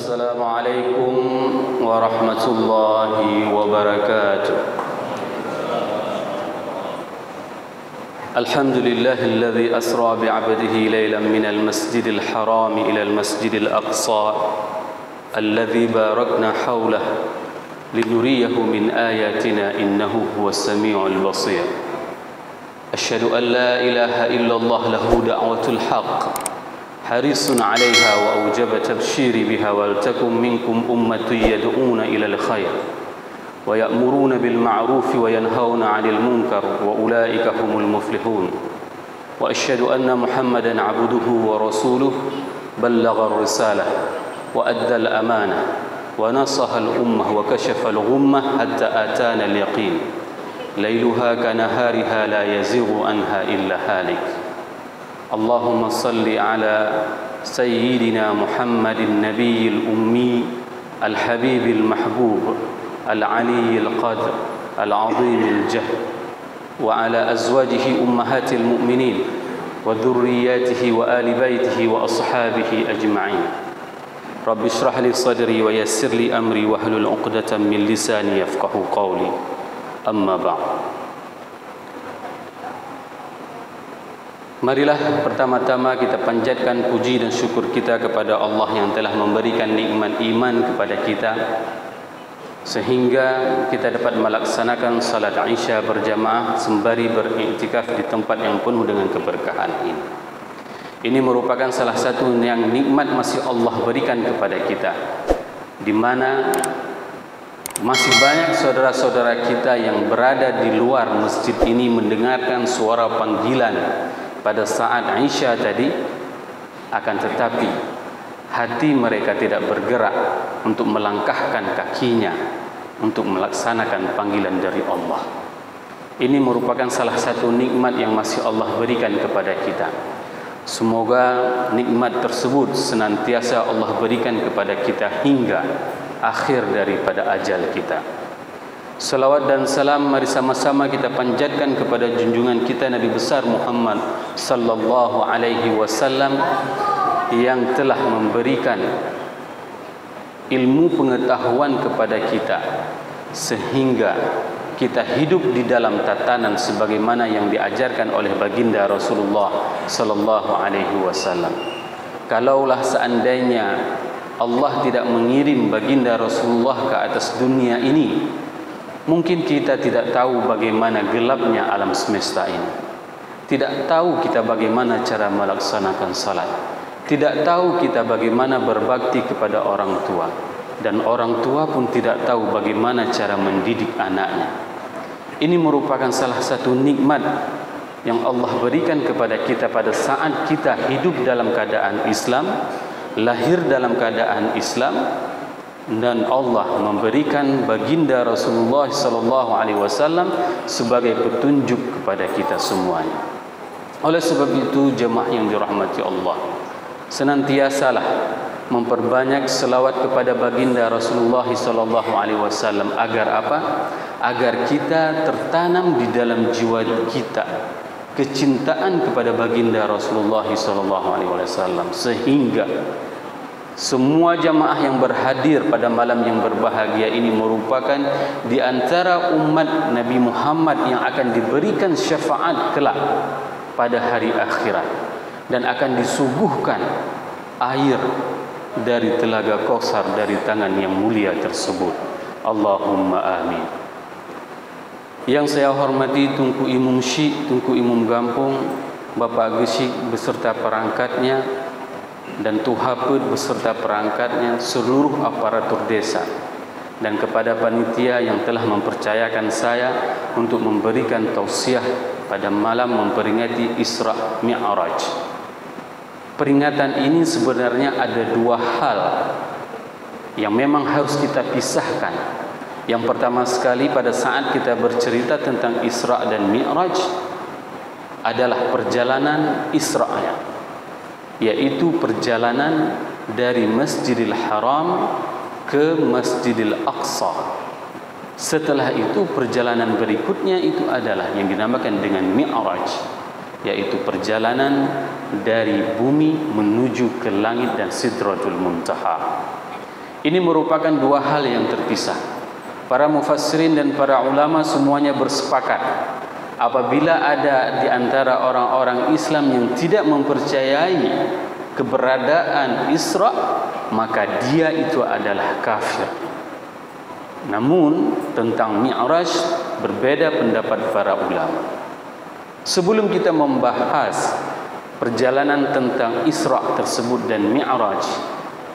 السلام عليكم ورحمة الله وبركاته. الحمد لله الذي أسرى بعبده ليلا من المسجد الحرام إلى المسجد الأقصى الذي باركنا حوله لنريه من آياتنا إنه هو السميع البصير. أشهد أن لا إله إلا الله له دعوة الحق حريص عليها وأوجب تبشير بها ولتكن منكم أمة يدعون إلى الخير ويأمرون بالمعروف وينهون عن المنكر وأولئك هم المفلحون. وأشهد أن محمدا عبده ورسوله بلغ الرسالة وأدى الأمانة ونصح الأمة وكشف الغمة حتى آتانا اليقين ليلها كنهارها لا يزيغ عنها إلا هالك. اللهم صل على سيدنا محمد النبي الأمي الحبيب المحبوب العلي القدر العظيم الجهد وعلى أزواجه أمهات المؤمنين وذرياته وآل بيته وأصحابه أجمعين. رب اشرح لي صدري ويسر لي أمري واحلل عقدة من لساني يفقهوا قولي. أما بعد. Marilah pertama-tama kita panjatkan puji dan syukur kita kepada Allah yang telah memberikan nikmat iman kepada kita sehingga kita dapat melaksanakan salat Isya berjamaah sembari beriktikaf di tempat yang penuh dengan keberkahan ini. Ini merupakan salah satu yang nikmat masih Allah berikan kepada kita, di mana masih banyak saudara-saudara kita yang berada di luar masjid ini mendengarkan suara panggilan pada saat Isya tadi, akan tetapi hati mereka tidak bergerak untuk melangkahkan kakinya untuk melaksanakan panggilan dari Allah. Ini merupakan salah satu nikmat yang masih Allah berikan kepada kita. Semoga nikmat tersebut senantiasa Allah berikan kepada kita hingga akhir daripada ajal kita. Salawat dan salam mari sama-sama kita panjatkan kepada junjungan kita Nabi besar Muhammad sallallahu alaihi wasallam yang telah memberikan ilmu pengetahuan kepada kita sehingga kita hidup di dalam tatanan sebagaimana yang diajarkan oleh baginda Rasulullah sallallahu alaihi wasallam. Kalaulah seandainya Allah tidak mengirim baginda Rasulullah ke atas dunia ini, mungkin kita tidak tahu bagaimana gelapnya alam semesta ini. Tidak tahu kita bagaimana cara melaksanakan salat. Tidak tahu kita bagaimana berbakti kepada orang tua. Dan orang tua pun tidak tahu bagaimana cara mendidik anaknya. Ini merupakan salah satu nikmat yang Allah berikan kepada kita pada saat kita hidup dalam keadaan Islam, lahir dalam keadaan Islam, dan Allah memberikan baginda Rasulullah sallallahu alaihi wasallam sebagai petunjuk kepada kita semuanya. Oleh sebab itu jemaah yang dirahmati Allah, senantiasalah memperbanyak selawat kepada baginda Rasulullah sallallahu alaihi wasallam agar apa? Agar kita tertanam di dalam jiwa kita kecintaan kepada baginda Rasulullah sallallahu alaihi wasallam sehingga semua jamaah yang berhadir pada malam yang berbahagia ini merupakan di antara umat Nabi Muhammad yang akan diberikan syafaat kelak pada hari akhirat dan akan disuguhkan air dari telaga Kautsar dari tangan yang mulia tersebut. Allahumma amin. Yang saya hormati Tunku Imam Syekh, Tunku Imam Gampung, Bapak Gesik beserta perangkatnya, dan Tuhaput beserta perangkatnya, seluruh aparatur desa, dan kepada panitia yang telah mempercayakan saya untuk memberikan tausiah pada malam memperingati Isra Mi'raj. Peringatan ini sebenarnya ada dua hal yang memang harus kita pisahkan. Yang pertama sekali, pada saat kita bercerita tentang Isra dan Mi'raj adalah perjalanan Isra'nya, yaitu perjalanan dari Masjidil Haram ke Masjidil Aqsa. Setelah itu perjalanan berikutnya itu adalah yang dinamakan dengan Mi'raj, yaitu perjalanan dari bumi menuju ke langit dan Sidratul Muntaha. Ini merupakan dua hal yang terpisah. Para mufassirin dan para ulama semuanya bersepakat, apabila ada di antara orang-orang Islam yang tidak mempercayai keberadaan Isra, maka dia itu adalah kafir. Namun tentang Mi'raj berbeda pendapat para ulama. Sebelum kita membahas perjalanan tentang Isra tersebut dan Mi'raj,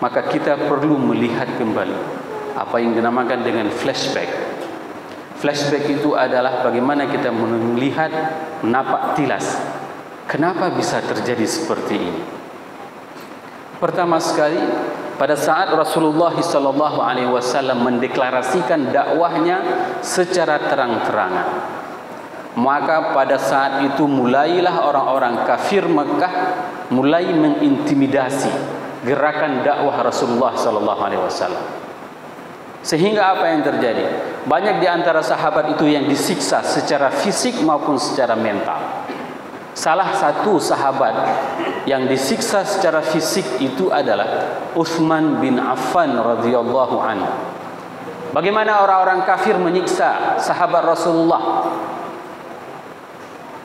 maka kita perlu melihat kembali apa yang dinamakan dengan flashback. Flashback itu adalah bagaimana kita melihat, menapak tilas kenapa bisa terjadi seperti ini. Pertama sekali, pada saat Rasulullah SAW mendeklarasikan dakwahnya secara terang-terangan, maka pada saat itu mulailah orang-orang kafir Mekah mulai mengintimidasi gerakan dakwah Rasulullah SAW. Sehingga apa yang terjadi? Banyak di antara sahabat itu yang disiksa secara fisik maupun secara mental. Salah satu sahabat yang disiksa secara fisik itu adalah Utsman bin Affan radhiyallahu anhu. Bagaimana orang-orang kafir menyiksa sahabat Rasulullah?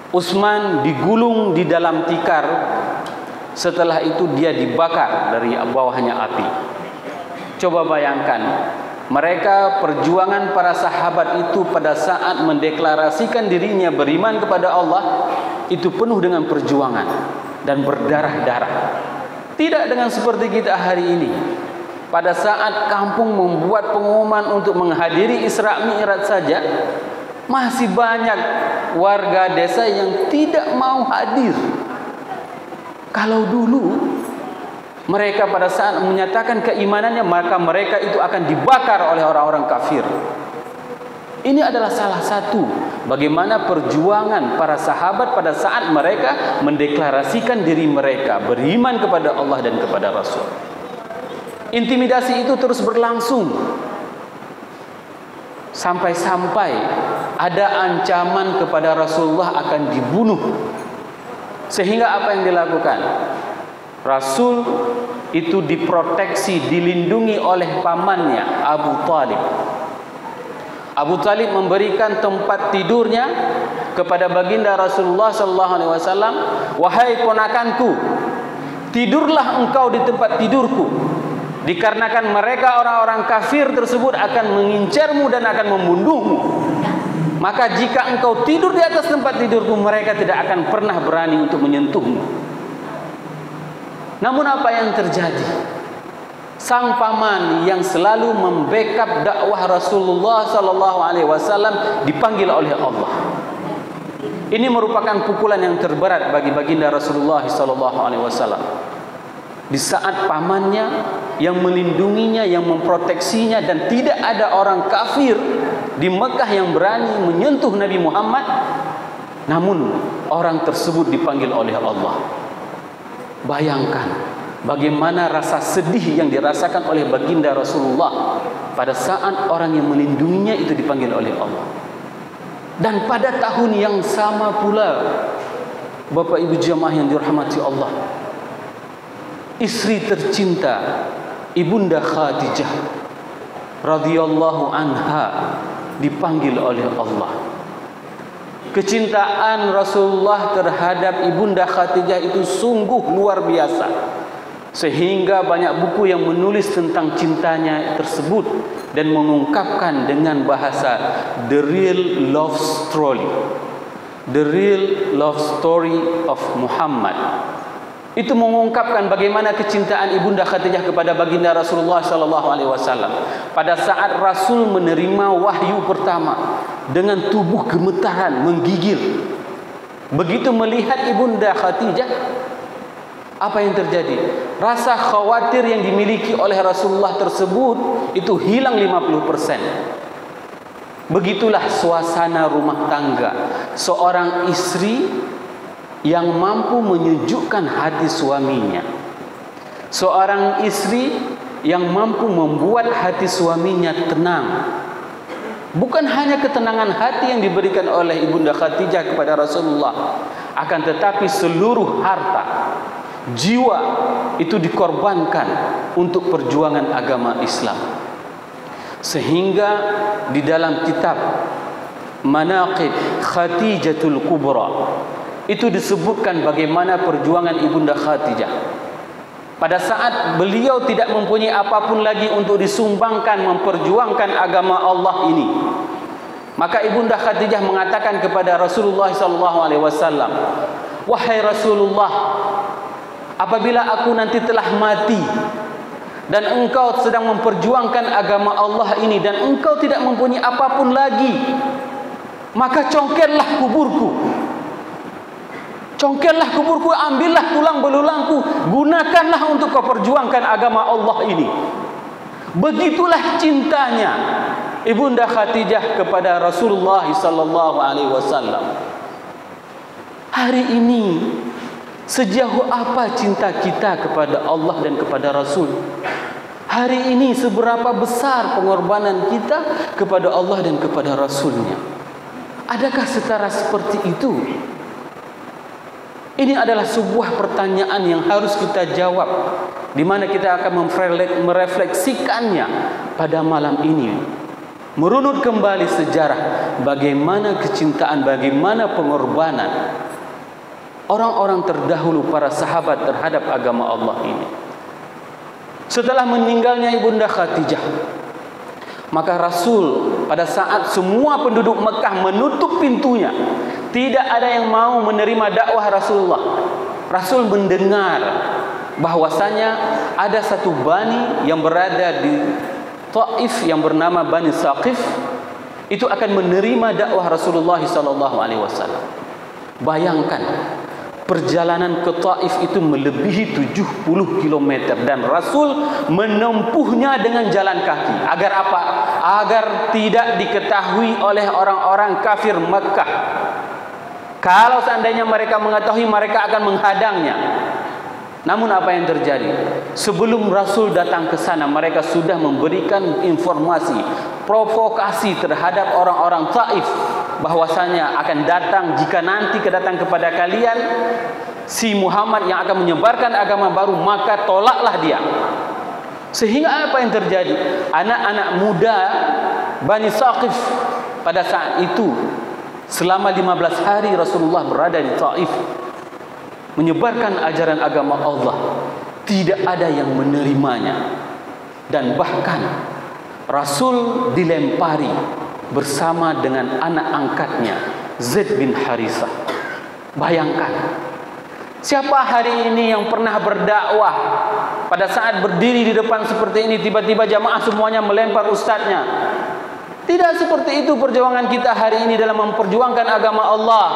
Utsman digulung di dalam tikar. Setelah itu dia dibakar dari bawahnya api. Coba bayangkan, mereka perjuangan para sahabat itu pada saat mendeklarasikan dirinya beriman kepada Allah, itu penuh dengan perjuangan dan berdarah-darah. Tidak dengan seperti kita hari ini. Pada saat kampung membuat pengumuman untuk menghadiri Isra Mi'raj saja, masih banyak warga desa yang tidak mau hadir. Kalau dulu mereka pada saat menyatakan keimanannya, maka mereka itu akan dibakar oleh orang-orang kafir. Ini adalah salah satu bagaimana perjuangan para sahabat pada saat mereka mendeklarasikan diri mereka beriman kepada Allah dan kepada Rasul. Intimidasi itu terus berlangsung sampai-sampai ada ancaman kepada Rasulullah akan dibunuh. Sehingga apa yang dilakukan? Rasul itu diproteksi, dilindungi oleh pamannya Abu Talib. Abu Talib memberikan tempat tidurnya kepada baginda Rasulullah SAW. Wahai ponakanku, tidurlah engkau di tempat tidurku, dikarenakan mereka orang-orang kafir tersebut akan mengincarmu dan akan membunuhmu. Maka jika engkau tidur di atas tempat tidurku, mereka tidak akan pernah berani untuk menyentuhmu. Namun apa yang terjadi? Sang paman yang selalu membackup dakwah Rasulullah SAW dipanggil oleh Allah. Ini merupakan pukulan yang terberat bagi baginda Rasulullah SAW. Di saat pamannya yang melindunginya, yang memproteksinya, dan tidak ada orang kafir di Mekah yang berani menyentuh Nabi Muhammad, namun orang tersebut dipanggil oleh Allah. Bayangkan bagaimana rasa sedih yang dirasakan oleh baginda Rasulullah pada saat orang yang melindunginya itu dipanggil oleh Allah. Dan pada tahun yang sama pula, Bapak Ibu jemaah yang dirahmati Allah, istri tercinta Ibunda Khadijah radhiyallahu anha dipanggil oleh Allah. Kecintaan Rasulullah terhadap Ibunda Khadijah itu sungguh luar biasa, sehingga banyak buku yang menulis tentang cintanya tersebut dan mengungkapkan dengan bahasa the real love story, the real love story of Muhammad. Itu mengungkapkan bagaimana kecintaan Ibunda Khadijah kepada baginda Rasulullah SAW. Pada saat Rasul menerima wahyu pertama, dengan tubuh gemetaran, menggigil. Begitu melihat Ibunda Khadijah, apa yang terjadi? Rasa khawatir yang dimiliki oleh Rasulullah tersebut itu hilang 50%. Begitulah suasana rumah tangga seorang istri yang mampu menyejukkan hati suaminya. Seorang istri yang mampu membuat hati suaminya tenang. Bukan hanya ketenangan hati yang diberikan oleh Ibunda Khadijah kepada Rasulullah, akan tetapi seluruh harta jiwa itu dikorbankan untuk perjuangan agama Islam. Sehingga di dalam kitab Manaqib Khadijatul Kubra itu disebutkan bagaimana perjuangan Ibunda Khadijah. Pada saat beliau tidak mempunyai apapun lagi untuk disumbangkan memperjuangkan agama Allah ini, maka Ibunda Khadijah mengatakan kepada Rasulullah SAW, "Wahai Rasulullah, apabila aku nanti telah mati dan engkau sedang memperjuangkan agama Allah ini dan engkau tidak mempunyai apapun lagi, maka congkellah kuburku. Congkellah kuburku, ambillah tulang belulangku, gunakanlah untuk kau perjuangkan agama Allah ini." Begitulah cintanya Ibunda Khadijah kepada Rasulullah SAW. Hari ini sejauh apa cinta kita kepada Allah dan kepada Rasul? Hari ini seberapa besar pengorbanan kita kepada Allah dan kepada Rasulnya? Adakah setara seperti itu? Ini adalah sebuah pertanyaan yang harus kita jawab, di mana kita akan merefleksikannya pada malam ini. Merunut kembali sejarah bagaimana kecintaan, bagaimana pengorbanan orang-orang terdahulu, para sahabat terhadap agama Allah ini. Setelah meninggalnya Ibunda Khadijah, maka Rasul pada saat semua penduduk Mekah menutup pintunya, tidak ada yang mau menerima dakwah Rasulullah, Rasul mendengar bahwasanya ada satu bani yang berada di Taif yang bernama Bani Saqif itu akan menerima dakwah Rasulullah SAW. Bayangkan, perjalanan ke Taif itu melebihi 70 km dan Rasul menempuhnya dengan jalan kaki. Agar apa? Agar tidak diketahui oleh orang-orang kafir Mekah. Kalau seandainya mereka mengetahui, mereka akan menghadangnya. Namun apa yang terjadi? Sebelum Rasul datang ke sana, mereka sudah memberikan informasi, provokasi terhadap orang-orang Taif, bahwasanya akan datang, jika nanti kedatang kepada kalian si Muhammad yang akan menyebarkan agama baru, maka tolaklah dia. Sehingga apa yang terjadi? Anak-anak muda Bani Saqif pada saat itu, selama 15 hari Rasulullah berada di Taif menyebarkan ajaran agama Allah, tidak ada yang menerimanya. Dan bahkan Rasul dilempari bersama dengan anak angkatnya Zaid bin Harithah. Bayangkan, siapa hari ini yang pernah berdakwah pada saat berdiri di depan seperti ini, tiba-tiba jamaah semuanya melempar ustadznya? Tidak seperti itu perjuangan kita hari ini dalam memperjuangkan agama Allah.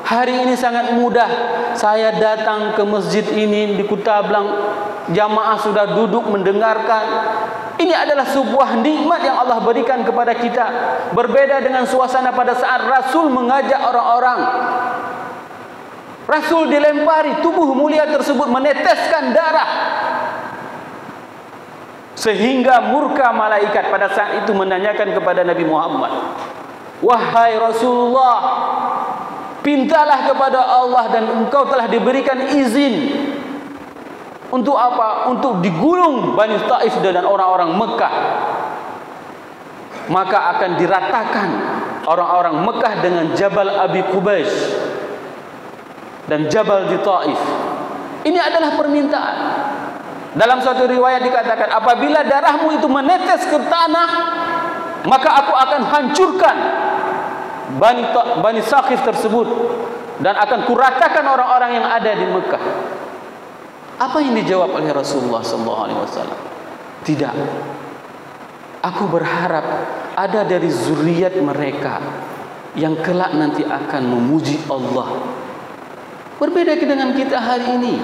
Hari ini sangat mudah. Saya datang ke masjid ini di Kutablang, jamaah sudah duduk mendengarkan. Ini adalah sebuah nikmat yang Allah berikan kepada kita. Berbeda dengan suasana pada saat Rasul mengajak orang-orang. Rasul dilempari, tubuh mulia tersebut meneteskan darah, sehingga murka malaikat pada saat itu menanyakan kepada Nabi Muhammad, "Wahai Rasulullah, pintalah kepada Allah dan engkau telah diberikan izin untuk apa? Untuk digulung Bani Taif dan orang-orang Mekah. Maka akan diratakan orang-orang Mekah dengan Jabal Abi Qubais dan Jabal di Taif." Ini adalah permintaan. Dalam suatu riwayat dikatakan, apabila darahmu itu menetes ke tanah, maka aku akan hancurkan Bani Saqif tersebut dan akan kuratakan orang-orang yang ada di Mekah. Apa yang dijawab oleh Rasulullah SAW? Tidak. Aku berharap ada dari zuriat mereka yang kelak nanti akan memuji Allah. Berbeda dengan kita hari ini.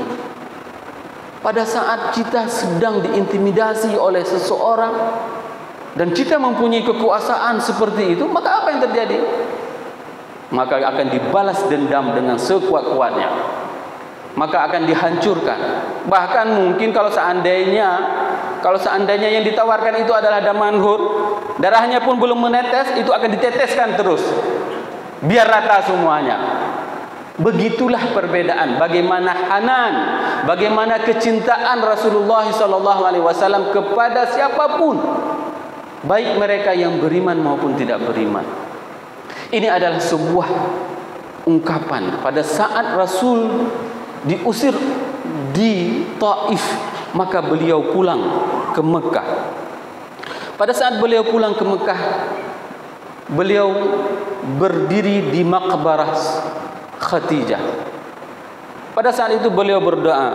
Pada saat kita sedang diintimidasi oleh seseorang dan kita mempunyai kekuasaan seperti itu, maka apa yang terjadi? Maka akan dibalas dendam dengan sekuat-kuatnya. Maka akan dihancurkan. Bahkan mungkin kalau seandainya yang ditawarkan itu adalah damanhur, darahnya pun belum menetes, itu akan diteteskan terus, biar rata semuanya. Begitulah perbedaan bagaimana hanan, bagaimana kecintaan Rasulullah SAW kepada siapapun, baik mereka yang beriman maupun tidak beriman. Ini adalah sebuah ungkapan pada saat Rasul diusir di Taif, maka beliau pulang ke Mekah. Pada saat beliau pulang ke Mekah, beliau berdiri di maqbarah Khadijah. Pada saat itu beliau berdoa,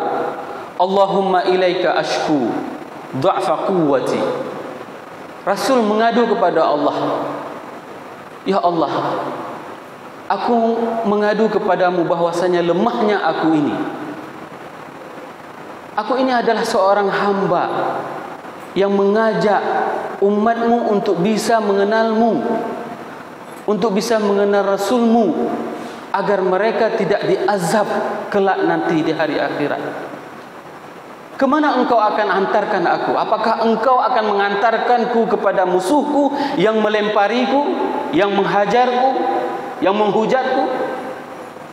Allahumma ilaika ashku dha'fa quwwati. Rasul mengadu kepada Allah, ya Allah, aku mengadu kepadamu bahwasanya lemahnya aku ini. Aku ini adalah seorang hamba yang mengajak umatmu untuk bisa mengenalmu, untuk bisa mengenal Rasulmu, agar mereka tidak diazab kelak nanti di hari akhirat. Kemana engkau akan antarkan aku? Apakah engkau akan mengantarkanku kepada musuhku yang melempariku, yang menghajarku, yang menghujatku?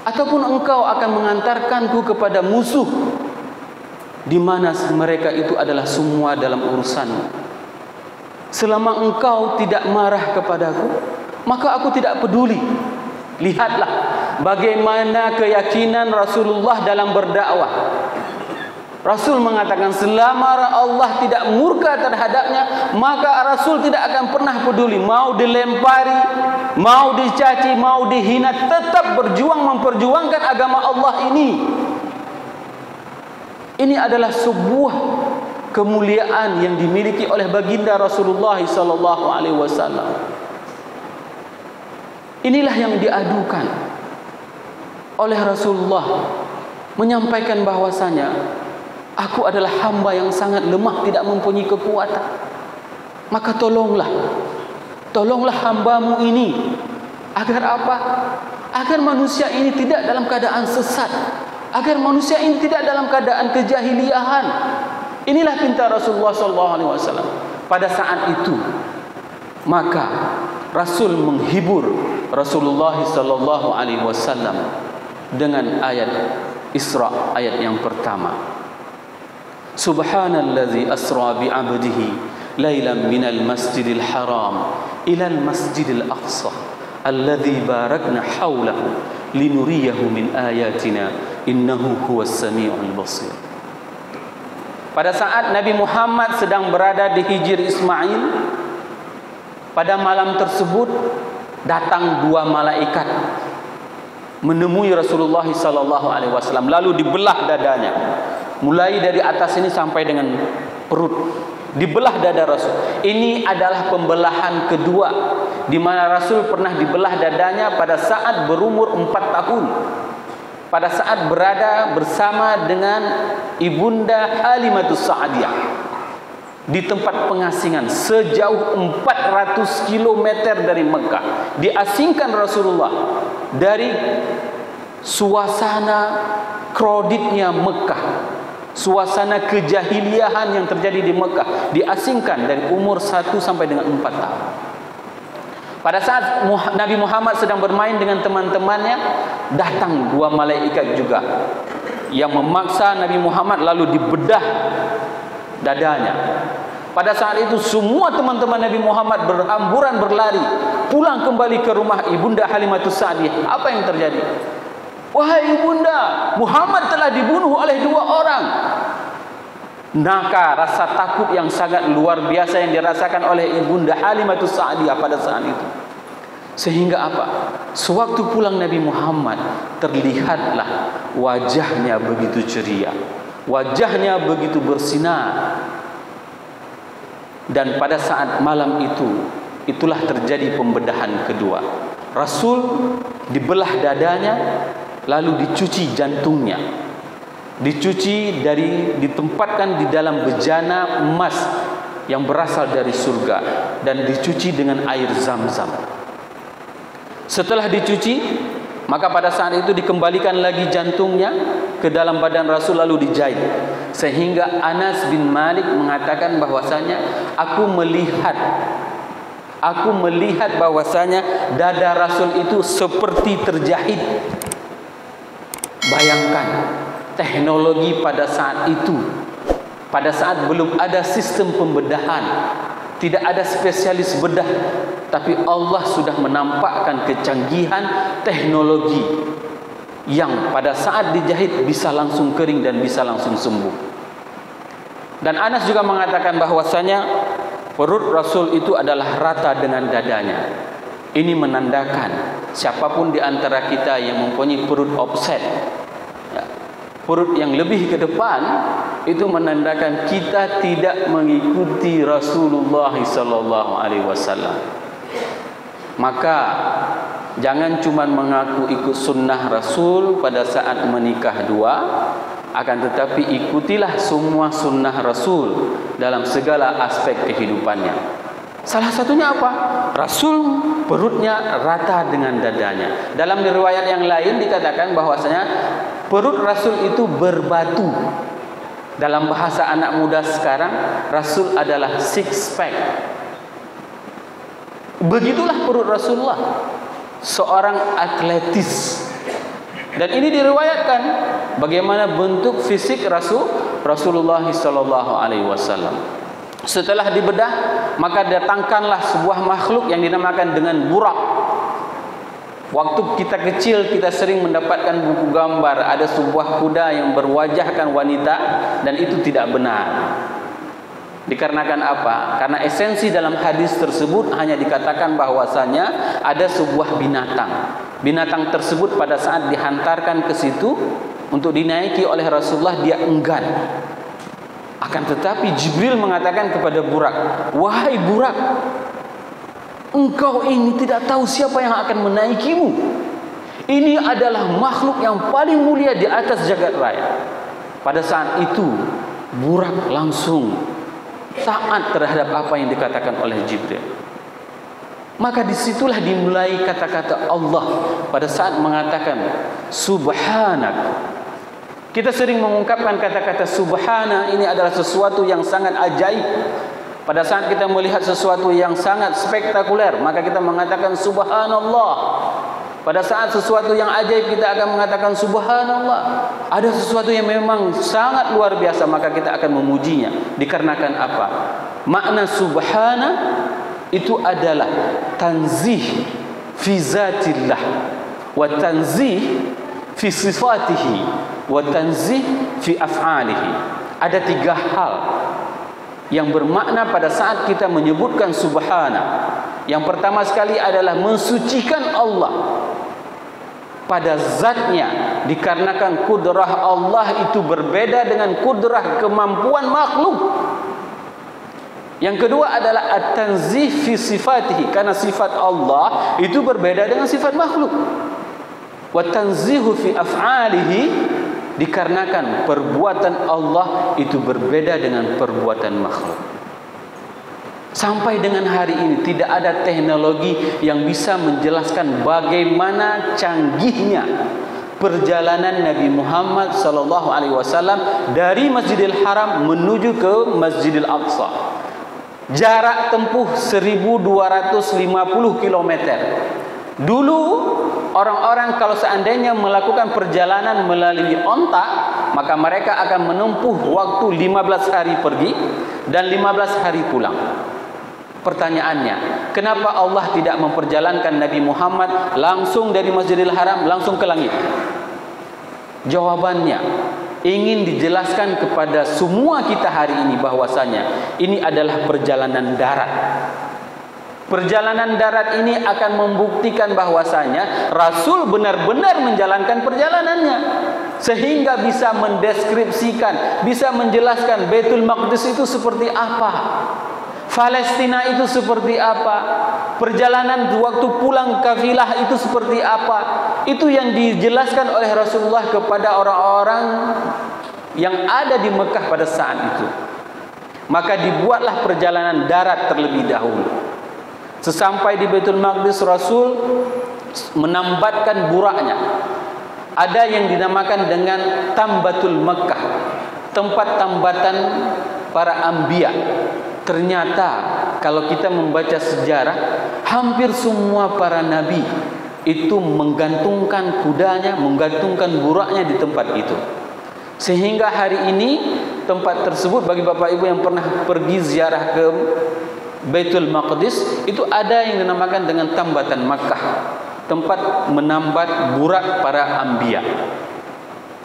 Ataupun engkau akan mengantarkanku kepada musuh di mana mereka itu adalah semua dalam urusanmu? Selama engkau tidak marah kepadaku, maka aku tidak peduli. Lihatlah bagaimana keyakinan Rasulullah dalam berdakwah. Rasul mengatakan selama Allah tidak murka terhadapnya, maka Rasul tidak akan pernah peduli. Mau dilempari, mau dicaci, mau dihina, tetap berjuang memperjuangkan agama Allah ini. Ini adalah sebuah kemuliaan yang dimiliki oleh baginda Rasulullah SAW. Inilah yang diadukan oleh Rasulullah, menyampaikan bahwasanya aku adalah hamba yang sangat lemah, tidak mempunyai kekuatan. Maka tolonglah hambamu ini. Agar apa? Agar manusia ini tidak dalam keadaan sesat, agar manusia ini tidak dalam keadaan kejahiliahan. Inilah pinta Rasulullah SAW. Pada saat itu, maka Rasul menghibur Rasulullah SAW dengan ayat Isra, ayat yang pertama. Subhanallazi asra bi 'abdihi lailan minal masjidil haram ilal masjidil aqsa alladzi barakna haulahu linuriyahu min ayatina innahu huwas samiul basir. Pada saat Nabi Muhammad sedang berada di Hijr Ismail, pada malam tersebut datang dua malaikat menemui Rasulullah SAW, lalu dibelah dadanya, mulai dari atas ini sampai dengan perut, dibelah dada Rasul. Ini adalah pembelahan kedua, di mana Rasul pernah dibelah dadanya pada saat berumur 4 tahun, pada saat berada bersama dengan ibunda Halimatus Sa'diyah di tempat pengasingan sejauh 400 km dari Mekah. Diasingkan Rasulullah dari suasana kreditnya Mekah, suasana kejahiliahan yang terjadi di Mekah. Diasingkan dari umur 1 sampai dengan 4 tahun. Pada saat Nabi Muhammad sedang bermain dengan teman-temannya, datang dua malaikat juga yang memaksa Nabi Muhammad, lalu dibedah dadanya. Pada saat itu semua teman-teman Nabi Muhammad berhamburan berlari pulang kembali ke rumah ibunda Halimatus Sa'diyah. Apa yang terjadi? Wahai ibunda, Muhammad telah dibunuh oleh dua orang. Maka rasa takut yang sangat luar biasa yang dirasakan oleh ibunda Halimatus Sa'diyah pada saat itu. Sehingga apa? Sewaktu pulang Nabi Muhammad, terlihatlah wajahnya begitu ceria, wajahnya begitu bersinar. Dan pada saat malam itu, itulah terjadi pembedahan kedua. Rasul dibelah dadanya, lalu dicuci jantungnya, ditempatkan di dalam bejana emas yang berasal dari surga, dan dicuci dengan air Zam-Zam. Setelah dicuci, maka pada saat itu dikembalikan lagi jantungnya ke dalam badan Rasul, lalu dijahit. Sehingga Anas bin Malik mengatakan bahwasanya aku melihat bahwasanya dada Rasul itu seperti terjahit. Bayangkan teknologi pada saat itu, pada saat belum ada sistem pembedahan, tidak ada spesialis bedah, tapi Allah sudah menampakkan kecanggihan teknologi yang pada saat dijahit bisa langsung kering dan bisa langsung sembuh. Dan Anas juga mengatakan bahwasanya perut Rasul itu adalah rata dengan dadanya. Ini menandakan siapapun di antara kita yang mempunyai perut offset, ya, perut yang lebih ke depan, itu menandakan kita tidak mengikuti Rasulullah SAW. Maka jangan cuma mengaku ikut sunnah Rasul pada saat menikah dua, akan tetapi ikutilah semua sunnah Rasul dalam segala aspek kehidupannya. Salah satunya apa? Rasul perutnya rata dengan dadanya. Dalam riwayat yang lain dikatakan bahwasanya perut Rasul itu berbatu. Dalam bahasa anak muda sekarang, Rasul adalah six pack. Begitulah perut Rasulullah, seorang atletis. Dan ini diriwayatkan bagaimana bentuk fisik Rasulullah SAW. Setelah dibedah, maka datangkanlah sebuah makhluk yang dinamakan dengan burak. Waktu kita kecil, kita sering mendapatkan buku gambar, ada sebuah kuda yang berwajahkan wanita, dan itu tidak benar. Dikarenakan apa? Karena esensi dalam hadis tersebut hanya dikatakan bahwasanya ada sebuah binatang. Binatang tersebut pada saat dihantarkan ke situ untuk dinaiki oleh Rasulullah, dia enggan. Akan tetapi Jibril mengatakan kepada Burak, "Wahai Burak, engkau ini tidak tahu siapa yang akan menaikimu. Ini adalah makhluk yang paling mulia di atas jagat raya." Pada saat itu Burak langsung taat terhadap apa yang dikatakan oleh Jibril. Maka disitulah dimulai kata-kata Allah pada saat mengatakan Subhanak. Kita sering mengungkapkan kata-kata subhana, ini adalah sesuatu yang sangat ajaib. Pada saat kita melihat sesuatu yang sangat spektakuler, maka kita mengatakan subhanallah. Pada saat sesuatu yang ajaib, kita akan mengatakan subhanallah. Ada sesuatu yang memang sangat luar biasa, maka kita akan memujinya. Dikarenakan apa? Makna subhana itu adalah tanzih fi zatillah, wa tanzih fi sifatihi, wa tanzih fi af'alihi. Ada tiga hal yang bermakna pada saat kita menyebutkan subhana. Yang pertama sekali adalah mensucikan Allah pada zatnya, dikarenakan kudrah Allah itu berbeda dengan kudrah kemampuan makhluk. Yang kedua adalah at-tanzih fi sifatihi, karena sifat Allah itu berbeda dengan sifat makhluk. Wa tanzihu fi af'alihi, dikarenakan perbuatan Allah itu berbeda dengan perbuatan makhluk. Sampai dengan hari ini tidak ada teknologi yang bisa menjelaskan bagaimana canggihnya perjalanan Nabi Muhammad SAW dari Masjidil Haram menuju ke Masjidil Aqsa. Jarak tempuh 1250 km. Dulu orang-orang kalau seandainya melakukan perjalanan melalui onta, maka mereka akan menempuh waktu 15 hari pergi dan 15 hari pulang. Pertanyaannya, kenapa Allah tidak memperjalankan Nabi Muhammad langsung dari Masjidil Haram langsung ke langit? Jawabannya, ingin dijelaskan kepada semua kita hari ini bahwasanya ini adalah perjalanan darat. Perjalanan darat ini akan membuktikan bahwasanya Rasul benar-benar menjalankan perjalanannya, sehingga bisa mendeskripsikan, bisa menjelaskan Baitul Maqdis itu seperti apa, Palestina itu seperti apa, perjalanan waktu pulang kafilah itu seperti apa. Itu yang dijelaskan oleh Rasulullah kepada orang-orang yang ada di Mekah pada saat itu. Maka dibuatlah perjalanan darat terlebih dahulu. Sesampai di Baitul Maqdis, Rasul menambatkan buraknya. Ada yang dinamakan dengan Tambatul Mekah, tempat tambatan para anbiya. Ternyata kalau kita membaca sejarah, hampir semua para nabi itu menggantungkan kudanya, menggantungkan buraknya di tempat itu. Sehingga hari ini tempat tersebut, bagi Bapak Ibu yang pernah pergi ziarah ke Baitul Maqdis, itu ada yang dinamakan dengan tambatan Makkah, tempat menambat burak para anbiya.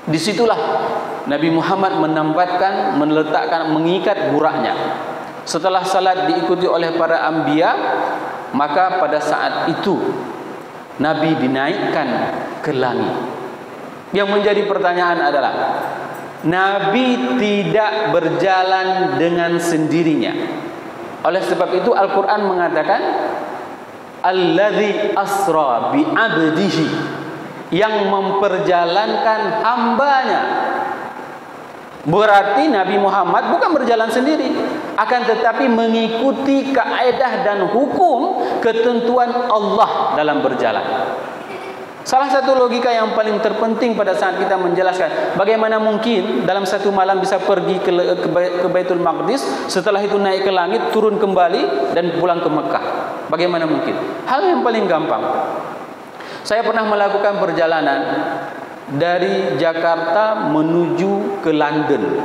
Disitulah Nabi Muhammad menambatkan, meletakkan, mengikat buraknya. Setelah salat diikuti oleh para anbiya, maka pada saat itu Nabi dinaikkan ke langit. Yang menjadi pertanyaan adalah, Nabi tidak berjalan dengan sendirinya. Oleh sebab itu Al-Quran mengatakan, Alladzi asra bi abdihi, yang memperjalankan hambanya. Berarti Nabi Muhammad bukan berjalan sendiri, akan tetapi mengikuti kaedah dan hukum ketentuan Allah dalam berjalan. Salah satu logika yang paling terpenting pada saat kita menjelaskan bagaimana mungkin dalam satu malam bisa pergi ke Baitul Maqdis, setelah itu naik ke langit, turun kembali dan pulang ke Mekah. Bagaimana mungkin? Hal yang paling gampang. Saya pernah melakukan perjalanan dari Jakarta menuju ke London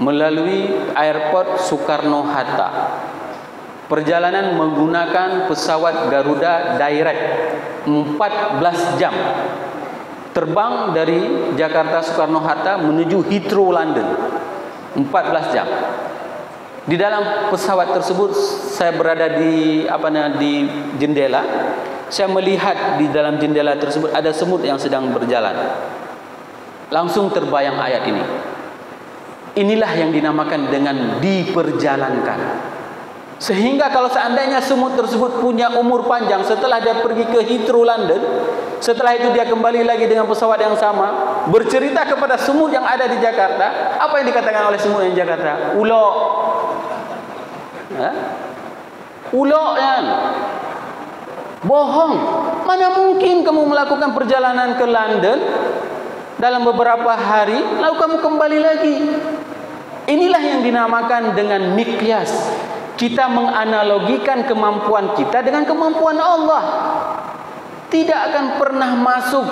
melalui airport Soekarno-Hatta. Perjalanan menggunakan pesawat Garuda Direct 14 jam. Terbang dari Jakarta Soekarno-Hatta menuju Heathrow London 14 jam. Di dalam pesawat tersebut saya berada di jendela. Saya melihat di dalam jendela tersebut ada semut yang sedang berjalan. Langsung terbayang ayat ini. Inilah yang dinamakan dengan diperjalankan. Sehingga kalau seandainya semut tersebut punya umur panjang, setelah dia pergi ke Heathrow London, setelah itu dia kembali lagi dengan pesawat yang sama, bercerita kepada semut yang ada di Jakarta, apa yang dikatakan oleh semut yang di Jakarta? Ulok. Ulok kan? Bohong. Mana mungkin kamu melakukan perjalanan ke London dalam beberapa hari, lalu kamu kembali lagi. Inilah yang dinamakan dengan miqyas. Kita menganalogikan kemampuan kita dengan kemampuan Allah. Tidak akan pernah masuk.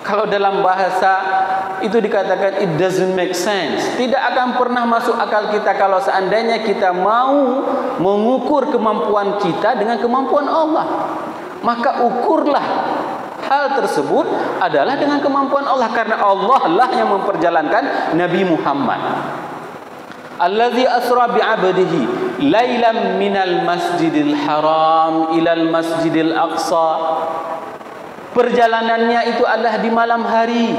Kalau dalam bahasa itu dikatakan it doesn't make sense. Tidak akan pernah masuk akal kita kalau seandainya kita mau mengukur kemampuan kita dengan kemampuan Allah. Maka ukurlah hal tersebut adalah dengan kemampuan Allah, karena Allah lah yang memperjalankan Nabi Muhammad. Allazi asra bi 'abdihi lailan minal masjidil haram ilal masjidil aqsa. Perjalanannya itu adalah di malam hari.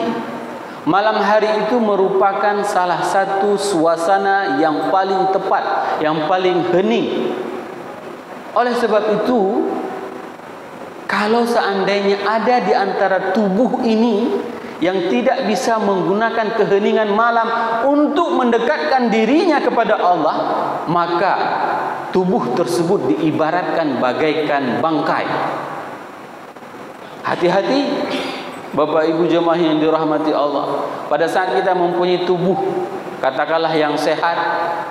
Malam hari itu merupakan salah satu suasana yang paling tepat, yang paling hening. Oleh sebab itu, kalau seandainya ada di antara tubuh ini yang tidak bisa menggunakan keheningan malam untuk mendekatkan dirinya kepada Allah, maka tubuh tersebut diibaratkan bagaikan bangkai. Hati-hati Bapak Ibu jemaah yang dirahmati Allah. Pada saat kita mempunyai tubuh, katakanlah yang sehat,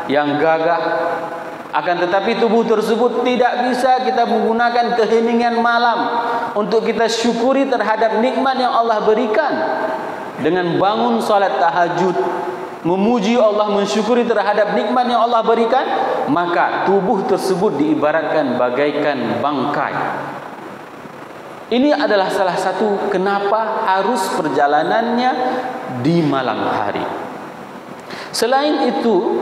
yang gagah, akan tetapi tubuh tersebut tidak bisa kita menggunakan keheningan malam untuk kita syukuri terhadap nikmat yang Allah berikan dengan bangun salat tahajud, memuji Allah, mensyukuri terhadap nikmat yang Allah berikan, maka tubuh tersebut diibaratkan bagaikan bangkai. Ini adalah salah satu kenapa harus perjalanannya di malam hari. Selain itu,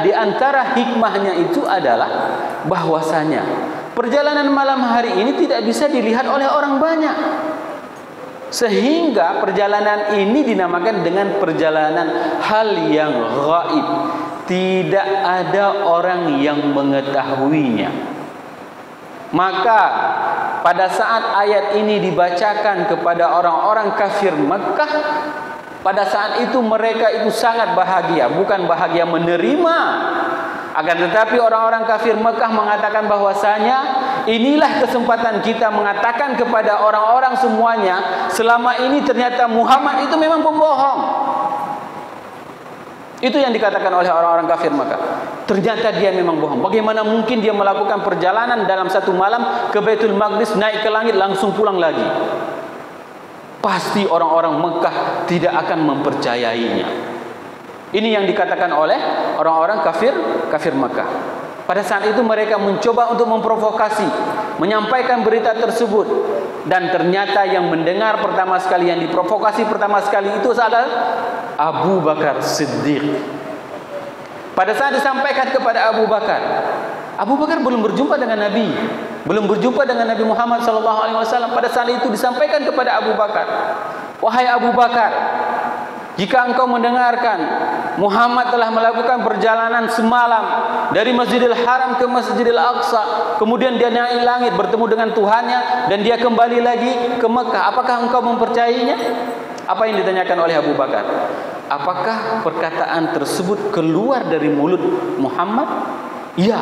di antara hikmahnya itu adalah bahwasanya perjalanan malam hari ini tidak bisa dilihat oleh orang banyak. Sehingga perjalanan ini dinamakan dengan perjalanan hal yang gaib. Tidak ada orang yang mengetahuinya. Maka pada saat ayat ini dibacakan kepada orang-orang kafir Mekah, pada saat itu mereka itu sangat bahagia, bukan bahagia menerima. Akan tetapi orang-orang kafir Mekah mengatakan bahwasanya inilah kesempatan kita mengatakan kepada orang-orang semuanya, selama ini ternyata Muhammad itu memang pembohong. Itu yang dikatakan oleh orang-orang kafir Makkah. Ternyata dia memang bohong. Bagaimana mungkin dia melakukan perjalanan dalam satu malam ke Baitul Maqdis, naik ke langit, langsung pulang lagi? Pasti orang-orang Mekah tidak akan mempercayainya. Ini yang dikatakan oleh orang-orang kafir Mekah. Pada saat itu mereka mencoba untuk memprovokasi, menyampaikan berita tersebut. Dan ternyata yang mendengar pertama sekali, yang diprovokasi pertama sekali itu adalah Abu Bakar Siddiq. Pada saat disampaikan kepada Abu Bakar belum berjumpa dengan Nabi, belum berjumpa dengan Nabi Muhammad SAW. Pada saat itu disampaikan kepada Abu Bakar, wahai Abu Bakar, jika engkau mendengarkan Muhammad telah melakukan perjalanan semalam dari Masjidil Haram ke Masjidil Aqsa, kemudian dia naik langit bertemu dengan Tuhannya, dan dia kembali lagi ke Mekah, apakah engkau mempercayainya? Apa yang ditanyakan oleh Abu Bakar? Apakah perkataan tersebut keluar dari mulut Muhammad? Ya,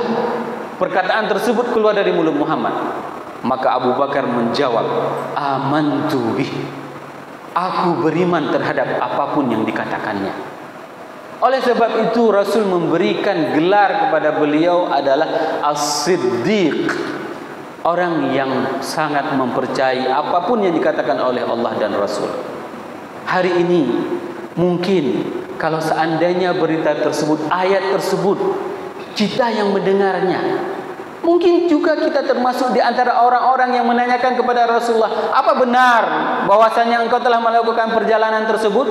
perkataan tersebut keluar dari mulut Muhammad. Maka Abu Bakar menjawab, amantu bih, aku beriman terhadap apapun yang dikatakannya. Oleh sebab itu Rasul memberikan gelar kepada beliau adalah As-Siddiq, orang yang sangat mempercayai apapun yang dikatakan oleh Allah dan Rasul. Hari ini mungkin kalau seandainya berita tersebut, ayat tersebut, kita yang mendengarnya, mungkin juga kita termasuk di antara orang-orang yang menanyakan kepada Rasulullah, apa benar bahwasanya engkau telah melakukan perjalanan tersebut?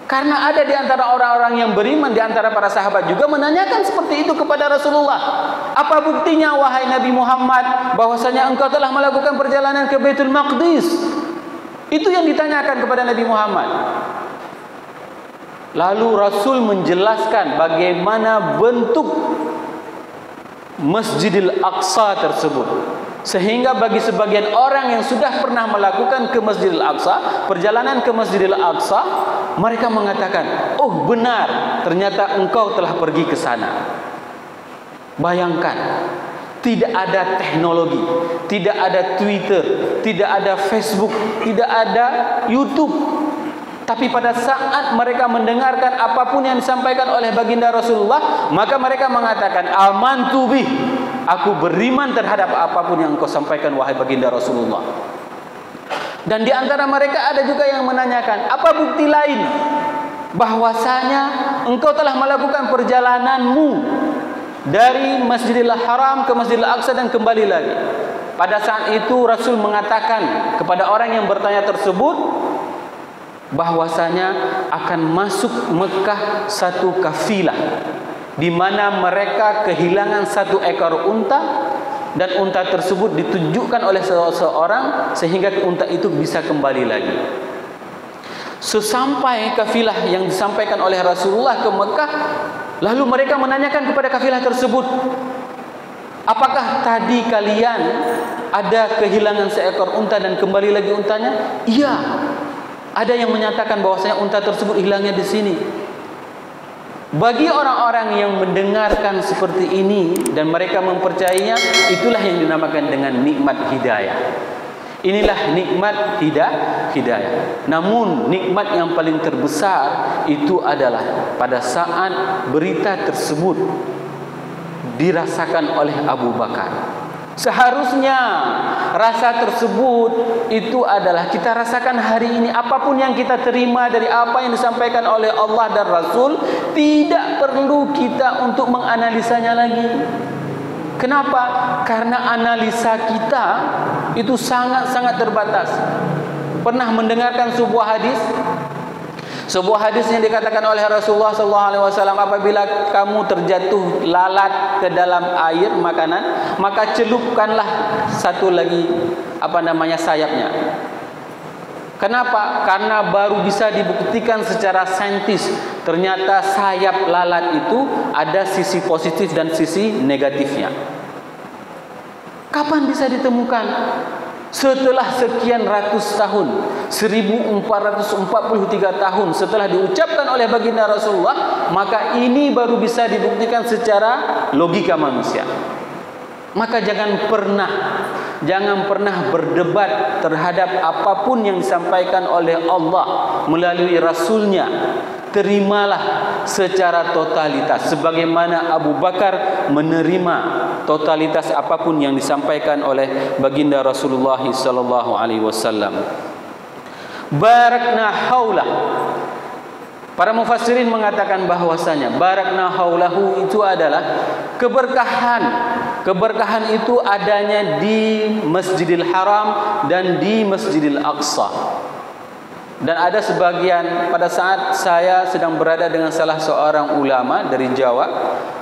Karena ada di antara orang-orang yang beriman, di antara para sahabat juga menanyakan seperti itu kepada Rasulullah. Apa buktinya wahai Nabi Muhammad bahwasanya engkau telah melakukan perjalanan ke Baitul Maqdis? Itu yang ditanyakan kepada Nabi Muhammad. Lalu Rasul menjelaskan bagaimana bentuk Masjidil Aqsa tersebut, sehingga bagi sebagian orang yang sudah pernah melakukan ke Masjidil Aqsa, perjalanan ke Masjidil Aqsa, mereka mengatakan, oh benar, ternyata engkau telah pergi ke sana. Bayangkan, tidak ada teknologi, tidak ada Twitter, tidak ada Facebook, tidak ada YouTube. Tapi pada saat mereka mendengarkan apapun yang disampaikan oleh baginda Rasulullah, maka mereka mengatakan, amantu bih, aku beriman terhadap apapun yang engkau sampaikan wahai baginda Rasulullah. Dan di antara mereka ada juga yang menanyakan, apa bukti lain bahwasanya engkau telah melakukan perjalananmu dari Masjidil Haram ke Masjidil Aqsa dan kembali lagi? Pada saat itu Rasul mengatakan kepada orang yang bertanya tersebut bahwasanya akan masuk Mekah satu kafilah, di mana mereka kehilangan satu ekor unta, dan unta tersebut ditunjukkan oleh seseorang sehingga unta itu bisa kembali lagi. Sesampai kafilah yang disampaikan oleh Rasulullah ke Mekah, lalu mereka menanyakan kepada kafilah tersebut, apakah tadi kalian ada kehilangan seekor unta dan kembali lagi untanya? Iya. Ada yang menyatakan bahwasanya unta tersebut hilangnya di sini. Bagi orang-orang yang mendengarkan seperti ini dan mereka mempercayainya, itulah yang dinamakan dengan nikmat hidayah. Inilah nikmat hidayah. Namun nikmat yang paling terbesar itu adalah pada saat berita tersebut dirasakan oleh Abu Bakar. Seharusnya rasa tersebut itu adalah kita rasakan hari ini. Apapun yang kita terima dari apa yang disampaikan oleh Allah dan Rasul, tidak perlu kita untuk menganalisanya lagi. Kenapa? Karena analisa kita itu sangat-sangat terbatas. Pernah mendengarkan sebuah hadis? Sebuah hadis yang dikatakan oleh Rasulullah SAW, apabila kamu terjatuh lalat ke dalam air makanan, maka celupkanlah satu lagi sayapnya. Kenapa? Karena baru bisa dibuktikan secara saintis, ternyata sayap lalat itu ada sisi positif dan sisi negatifnya. Kapan bisa ditemukan? Setelah sekian ratus tahun, 1443 tahun setelah diucapkan oleh baginda Rasulullah, maka ini baru bisa dibuktikan secara logika manusia. Maka jangan pernah berdebat terhadap apapun yang disampaikan oleh Allah melalui Rasulnya. terimalah secara totalitas sebagaimana Abu Bakar menerima totalitas apapun yang disampaikan oleh baginda Rasulullah sallallahu alaihi wasallam. Barakna haulah. Para mufassirin mengatakan bahwasanya barakna haulahu itu adalah keberkahan. Keberkahan itu adanya di Masjidil Haram dan di Masjidil Aqsa. Dan ada sebagian, pada saat saya sedang berada dengan salah seorang ulama dari Jawa,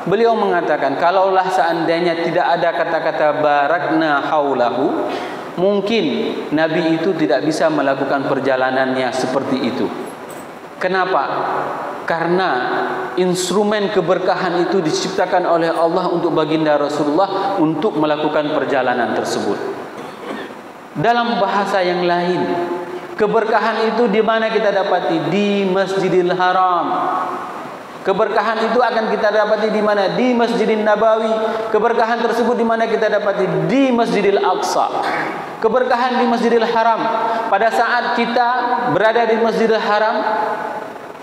beliau mengatakan kalaulah seandainya tidak ada kata-kata barakna haulahu, mungkin Nabi itu tidak bisa melakukan perjalanannya seperti itu. Kenapa? Karena instrumen keberkahan itu diciptakan oleh Allah untuk baginda Rasulullah untuk melakukan perjalanan tersebut. Dalam bahasa yang lain, keberkahan itu di mana kita dapati? Di Masjidil Haram. Keberkahan itu akan kita dapati di mana? Di Masjidil Nabawi. Keberkahan tersebut di mana kita dapati? Di Masjidil Aqsa. Keberkahan di Masjidil Haram. Pada saat kita berada di Masjidil Haram,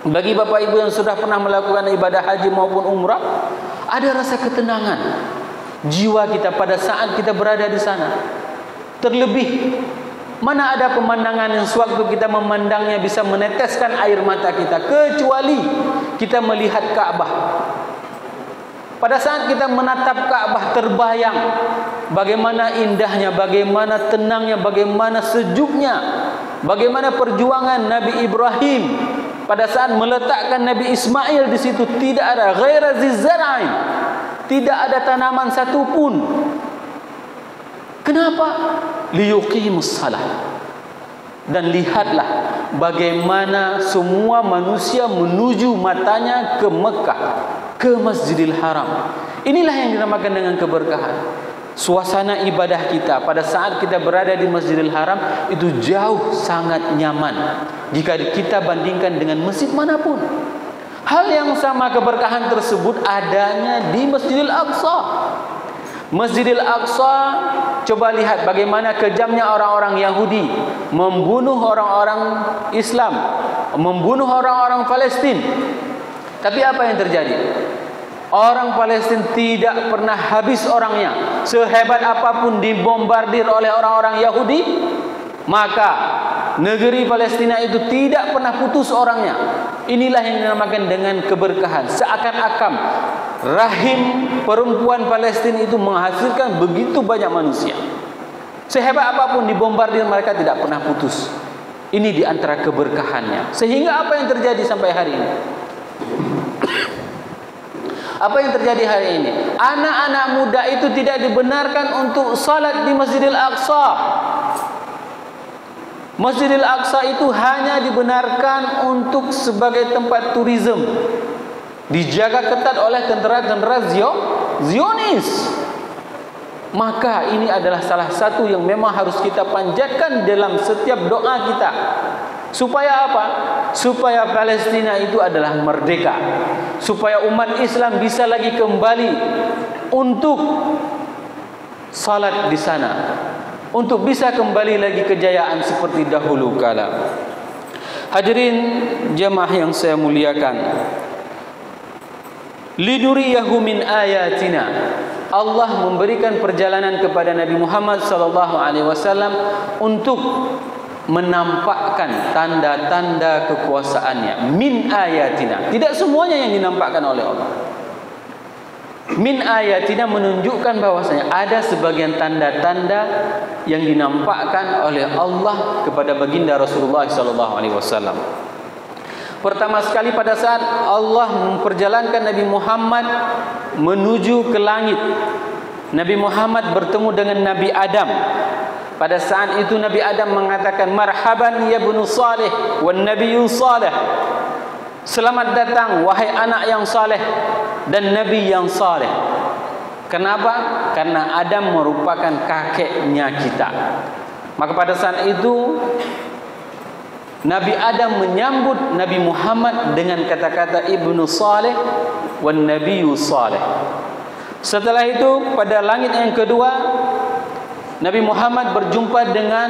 bagi Bapak Ibu yang sudah pernah melakukan ibadah haji maupun umrah, ada rasa ketenangan jiwa kita pada saat kita berada di sana. Terlebih, mana ada pemandangan yang sewaktu kita memandangnya bisa meneteskan air mata kita, kecuali kita melihat Ka'bah. Pada saat kita menatap Ka'bah, terbayang bagaimana indahnya, bagaimana tenangnya, bagaimana sejuknya, bagaimana perjuangan Nabi Ibrahim pada saat meletakkan Nabi Ismail di situ. Tidak ada ghaira zizar'in, tidak ada tanaman satupun. Kenapa? Liyuqimus salah. Dan lihatlah bagaimana semua manusia menuju matanya ke Mekah, ke Masjidil Haram. Inilah yang dinamakan dengan keberkahan. Suasana ibadah kita pada saat kita berada di Masjidil Haram itu jauh sangat nyaman jika kita bandingkan dengan masjid manapun. Hal yang sama keberkahan tersebut adanya di Masjidil Aqsa. Masjidil Aqsa, coba lihat bagaimana kejamnya orang-orang Yahudi membunuh orang-orang Islam, membunuh orang-orang Palestin. Tapi apa yang terjadi? Orang Palestin tidak pernah habis orangnya. Sehebat apapun dibombardir oleh orang-orang Yahudi, maka negeri Palestina itu tidak pernah putus orangnya. Inilah yang dinamakan dengan keberkahan. Seakan-akan rahim perempuan Palestina itu menghasilkan begitu banyak manusia. Sehebat apapun dibombardir, mereka tidak pernah putus. Ini di antara keberkahannya. Sehingga apa yang terjadi sampai hari ini? Apa yang terjadi hari ini? Anak-anak muda itu tidak dibenarkan untuk salat di Masjidil Aqsa. Masjidil Aqsa itu hanya dibenarkan untuk sebagai tempat turisme. Dijaga ketat oleh tentara-tentara Zionis. Maka ini adalah salah satu yang memang harus kita panjatkan dalam setiap doa kita. Supaya apa? Supaya Palestina itu adalah merdeka. Supaya umat Islam bisa lagi kembali untuk salat di sana. Untuk bisa kembali lagi kejayaan seperti dahulu kala. Hadirin jemaah yang saya muliakan, linuriyahu min ayatina. Allah memberikan perjalanan kepada Nabi Muhammad sallallahu alaihi wasallam untuk menampakkan tanda-tanda kekuasaannya. Min ayatina, tidak semuanya yang dinampakkan oleh Allah. Min ayatina menunjukkan bahwasanya ada sebagian tanda-tanda yang dinampakkan oleh Allah kepada baginda Rasulullah sallallahu alaihi wasallam. Pertama sekali pada saat Allah memperjalankan Nabi Muhammad menuju ke langit, Nabi Muhammad bertemu dengan Nabi Adam. Pada saat itu Nabi Adam mengatakan, marhaban ya ibnu salih wan nabiyyun salih. Selamat datang wahai anak yang saleh dan nabi yang saleh. Kenapa? Karena Adam merupakan kakeknya kita. Maka pada saat itu Nabi Adam menyambut Nabi Muhammad dengan kata-kata ibnu salih wan nabiyyu salih. Setelah itu pada langit yang kedua Nabi Muhammad berjumpa dengan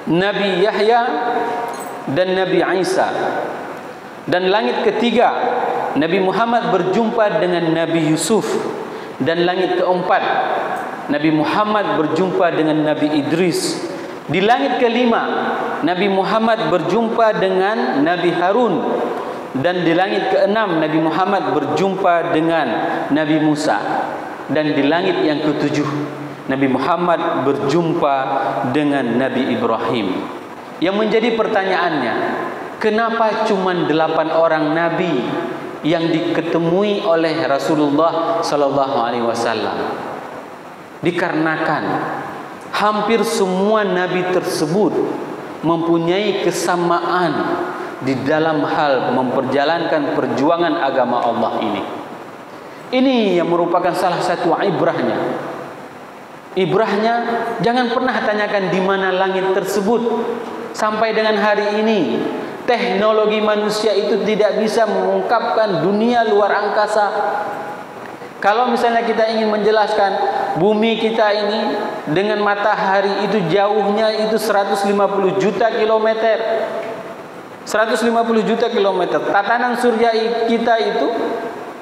Nabi Yahya dan Nabi Isa. Dan langit ketiga, Nabi Muhammad berjumpa dengan Nabi Yusuf. Dan langit keempat, Nabi Muhammad berjumpa dengan Nabi Idris. Di langit kelima, Nabi Muhammad berjumpa dengan Nabi Harun. Dan di langit keenam, Nabi Muhammad berjumpa dengan Nabi Musa. Dan di langit yang ketujuh, Nabi Muhammad berjumpa dengan Nabi Ibrahim. Yang menjadi pertanyaannya, kenapa cuma 8 orang Nabi yang diketemui oleh Rasulullah sallallahu alaihi wasallam? Dikarenakan hampir semua Nabi tersebut mempunyai kesamaan di dalam hal memperjalankan perjuangan agama Allah ini. Ini yang merupakan salah satu ibrahnya. Ibrahnya, jangan pernah tanyakan di mana langit tersebut. Sampai dengan hari ini, teknologi manusia itu tidak bisa mengungkapkan dunia luar angkasa. Kalau misalnya kita ingin menjelaskan bumi kita ini dengan matahari itu jauhnya itu 150 juta kilometer. 150 juta kilometer. Tatanan surya kita itu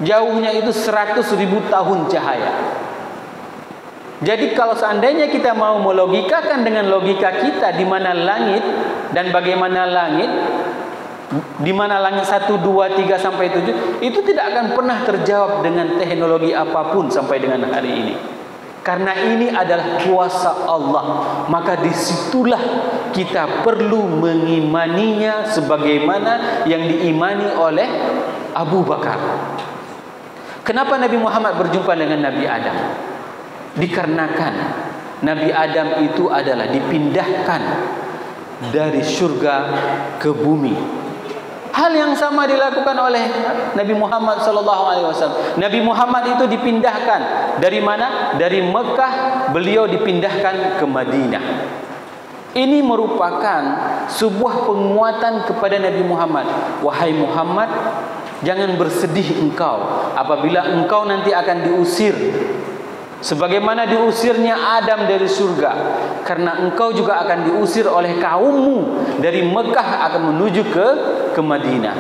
jauhnya itu 100.000 tahun cahaya. Jadi kalau seandainya kita mau melogikakan dengan logika kita di mana langit dan bagaimana langit, di mana langit 1, 2, 3 sampai 7, itu tidak akan pernah terjawab dengan teknologi apapun sampai dengan hari ini. Karena ini adalah kuasa Allah, maka disitulah kita perlu mengimaninya sebagaimana yang diimani oleh Abu Bakar. Kenapa Nabi Muhammad berjumpa dengan Nabi Adam? Dikarenakan Nabi Adam itu adalah dipindahkan dari surga ke bumi. Hal yang sama dilakukan oleh Nabi Muhammad SAW. Nabi Muhammad itu dipindahkan dari mana? Dari Mekah, beliau dipindahkan ke Madinah. Ini merupakan sebuah penguatan kepada Nabi Muhammad. Wahai Muhammad, jangan bersedih engkau apabila engkau nanti akan diusir, sebagaimana diusirnya Adam dari surga, karena engkau juga akan diusir oleh kaummu dari Mekah akan menuju ke Madinah.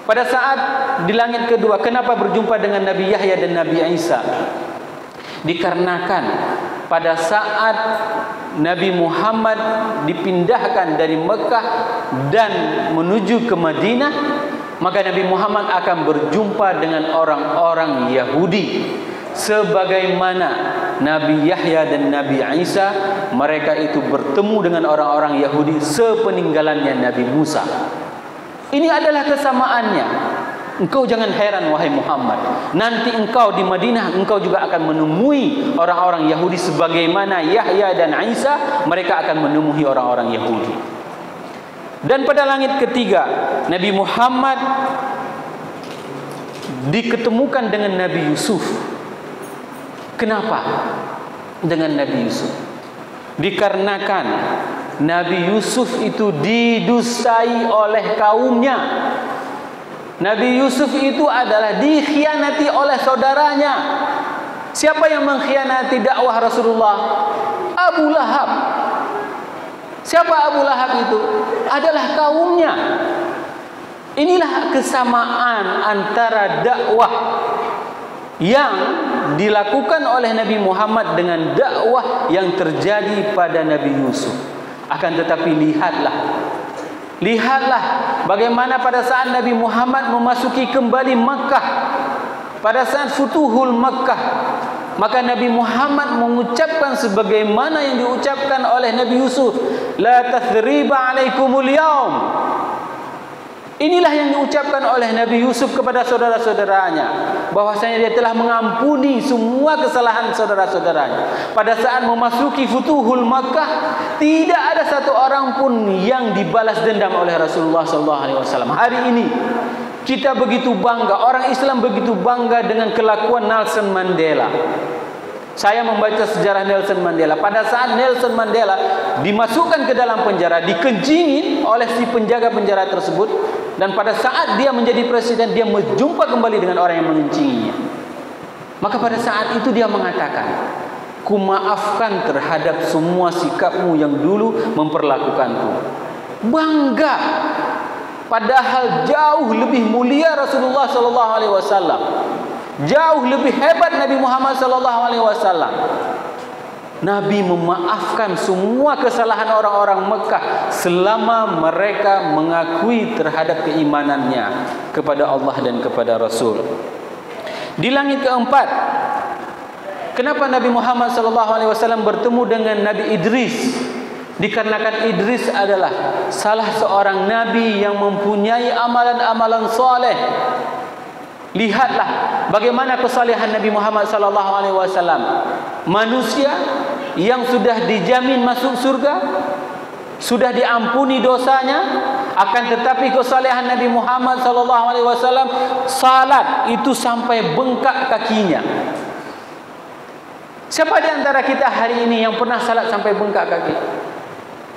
Pada saat di langit kedua, kenapa berjumpa dengan Nabi Yahya dan Nabi Isa? Dikarenakan pada saat Nabi Muhammad dipindahkan dari Mekah dan menuju ke Madinah, maka Nabi Muhammad akan berjumpa dengan orang-orang Yahudi. Sebagaimana Nabi Yahya dan Nabi Isa, mereka itu bertemu dengan orang-orang Yahudi sepeninggalannya Nabi Musa. Ini adalah kesamaannya. Engkau jangan heran wahai Muhammad, nanti engkau di Madinah engkau juga akan menemui orang-orang Yahudi sebagaimana Yahya dan Isa, mereka akan menemui orang-orang Yahudi. Dan pada langit ketiga, Nabi Muhammad diketemukan dengan Nabi Yusuf. Kenapa dengan Nabi Yusuf? Dikarenakan Nabi Yusuf itu didustai oleh kaumnya. Nabi Yusuf itu adalah dikhianati oleh saudaranya. Siapa yang mengkhianati dakwah Rasulullah? Abu Lahab. Siapa Abu Lahab itu? Adalah kaumnya. Inilah kesamaan antara dakwah yang dilakukan oleh Nabi Muhammad dengan dakwah yang terjadi pada Nabi Yusuf. Akan tetapi lihatlah bagaimana pada saat Nabi Muhammad memasuki kembali Makkah, pada saat Futuhul Makkah, maka Nabi Muhammad mengucapkan sebagaimana yang diucapkan oleh Nabi Yusuf, la tathriba alaikumul yaum. Inilah yang diucapkan oleh Nabi Yusuf kepada saudara-saudaranya, bahwasanya dia telah mengampuni semua kesalahan saudara-saudaranya. Pada saat memasuki Futuhul Makkah, tidak ada satu orang pun yang dibalas dendam oleh Rasulullah SAW. Hari ini kita begitu bangga, orang Islam begitu bangga dengan kelakuan Nelson Mandela. Saya membaca sejarah Nelson Mandela. Pada saat Nelson Mandela dimasukkan ke dalam penjara, dikenjingin oleh si penjaga penjara tersebut, dan pada saat dia menjadi presiden, dia berjumpa kembali dengan orang yang mengencinginya. Maka pada saat itu dia mengatakan, ku maafkan terhadap semua sikapmu yang dulu memperlakukanku. Bangga Padahal jauh lebih mulia Rasulullah sallallahu alaihi wasallam. Jauh lebih hebat Nabi Muhammad sallallahu alaihi wasallam. Nabi memaafkan semua kesalahan orang-orang Mekah selama mereka mengakui terhadap keimanannya kepada Allah dan kepada Rasul. Di langit keempat, kenapa Nabi Muhammad SAW bertemu dengan Nabi Idris? Dikarenakan Idris adalah salah seorang Nabi yang mempunyai amalan-amalan soleh. Lihatlah bagaimana kesalehan Nabi Muhammad SAW. Manusia yang sudah dijamin masuk surga, sudah diampuni dosanya, akan tetapi kesalehan Nabi Muhammad SAW, salat itu sampai bengkak kakinya. Siapa di antara kita hari ini yang pernah salat sampai bengkak kaki?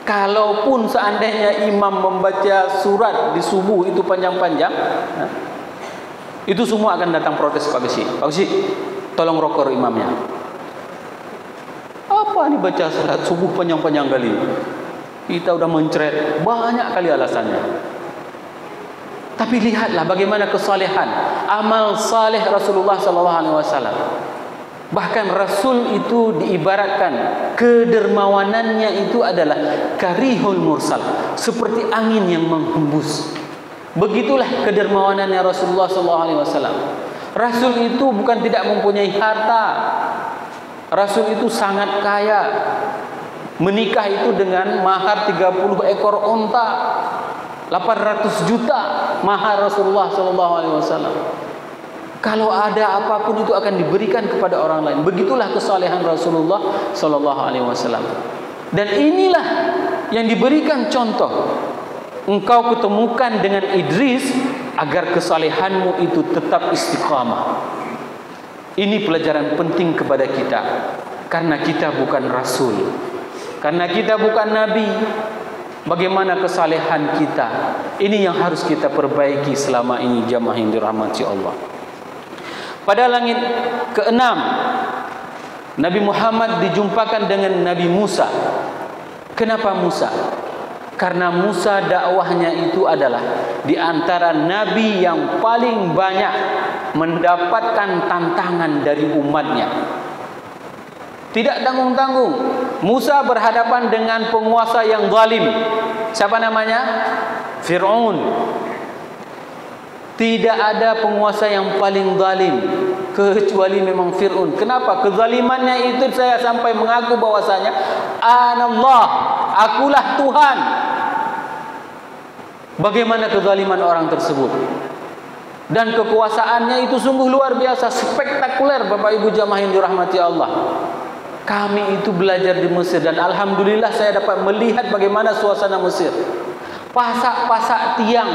Kalaupun seandainya imam membaca surat di subuh itu panjang-panjang, itu semua akan datang protes Pak Besi. Pak Besi, tolong rokor imamnya. Apa nih baca salat subuh panjang-panjang kali? Kita udah mencret banyak kali alasannya. Tapi lihatlah bagaimana kesalehan amal saleh Rasulullah SAW. Bahkan Rasul itu diibaratkan kedermawanannya itu adalah karihul mursal, seperti angin yang menghembus. Begitulah kedermawanannya Rasulullah SAW. Rasul itu bukan tidak mempunyai harta. Rasul itu sangat kaya. Menikah itu dengan mahar 30 ekor unta, 800 juta mahar Rasulullah SAW. Kalau ada apapun itu akan diberikan kepada orang lain. Begitulah kesalehan Rasulullah SAW. Dan inilah yang diberikan contoh. Engkau ketemukan dengan Idris agar kesalehanmu itu tetap istiqamah. Ini pelajaran penting kepada kita. Karena kita bukan Rasul, karena kita bukan Nabi. Bagaimana kesalehan kita? Ini yang harus kita perbaiki selama ini, jamaah yang dirahmati Allah. Pada langit keenam, Nabi Muhammad dijumpakan dengan Nabi Musa. Kenapa Musa? Karena Musa dakwahnya itu adalah di antara nabi yang paling banyak mendapatkan tantangan dari umatnya. Tidak tanggung-tanggung, Musa berhadapan dengan penguasa yang zalim. Siapa namanya? Fir'aun. Tidak ada penguasa yang paling zalim kecuali memang Fir'aun. Kenapa? Kezalimannya itu saya sampai mengaku bahwasanya Anallah, akulah Tuhan. Bagaimana kezaliman orang tersebut? Dan kekuasaannya itu sungguh luar biasa, spektakuler Bapak Ibu jamaah yang dirahmati Allah. Kami itu belajar di Mesir dan alhamdulillah saya dapat melihat bagaimana suasana Mesir. Pasak-pasak tiang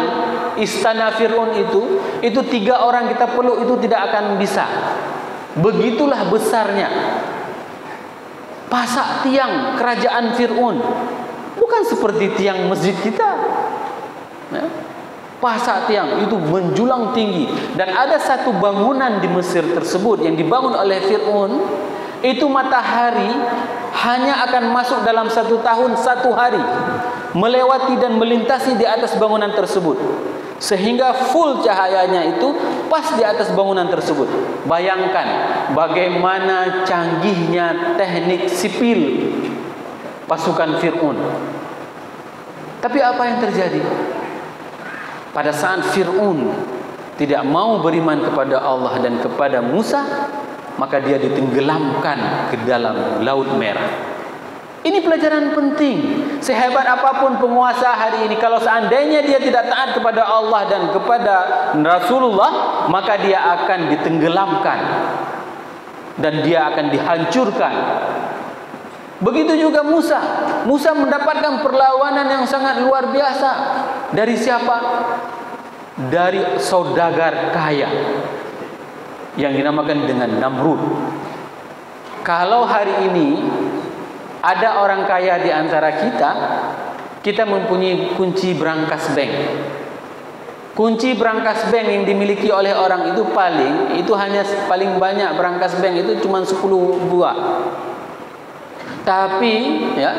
istana Fir'aun itu 3 orang kita peluk itu tidak akan bisa. Begitulah besarnya pasak tiang kerajaan Fir'aun. Bukan seperti tiang masjid kita. Pasak tiang itu menjulang tinggi. Dan ada satu bangunan di Mesir tersebut yang dibangun oleh Fir'aun. Itu matahari hanya akan masuk dalam 1 tahun 1 hari, melewati dan melintasi di atas bangunan tersebut, sehingga full cahayanya itu pas di atas bangunan tersebut. Bayangkan bagaimana canggihnya teknik sipil pasukan Fir'aun. Tapi apa yang terjadi? Pada saat Fir'aun tidak mau beriman kepada Allah dan kepada Musa, maka dia ditenggelamkan ke dalam Laut Merah. Ini pelajaran penting. Sehebat apapun penguasa hari ini, kalau seandainya dia tidak taat kepada Allah dan kepada Rasulullah, maka dia akan ditenggelamkan dan dia akan dihancurkan. Begitu juga Musa. Musa mendapatkan perlawanan yang sangat luar biasa. Dari siapa? Dari saudagar kaya yang dinamakan dengan Namrud. Kalau hari ini ada orang kaya di antara kita mempunyai kunci brankas bank. Kunci brankas bank yang dimiliki oleh orang itu paling banyak brankas bank itu cuma 10 buah. Tapi ya,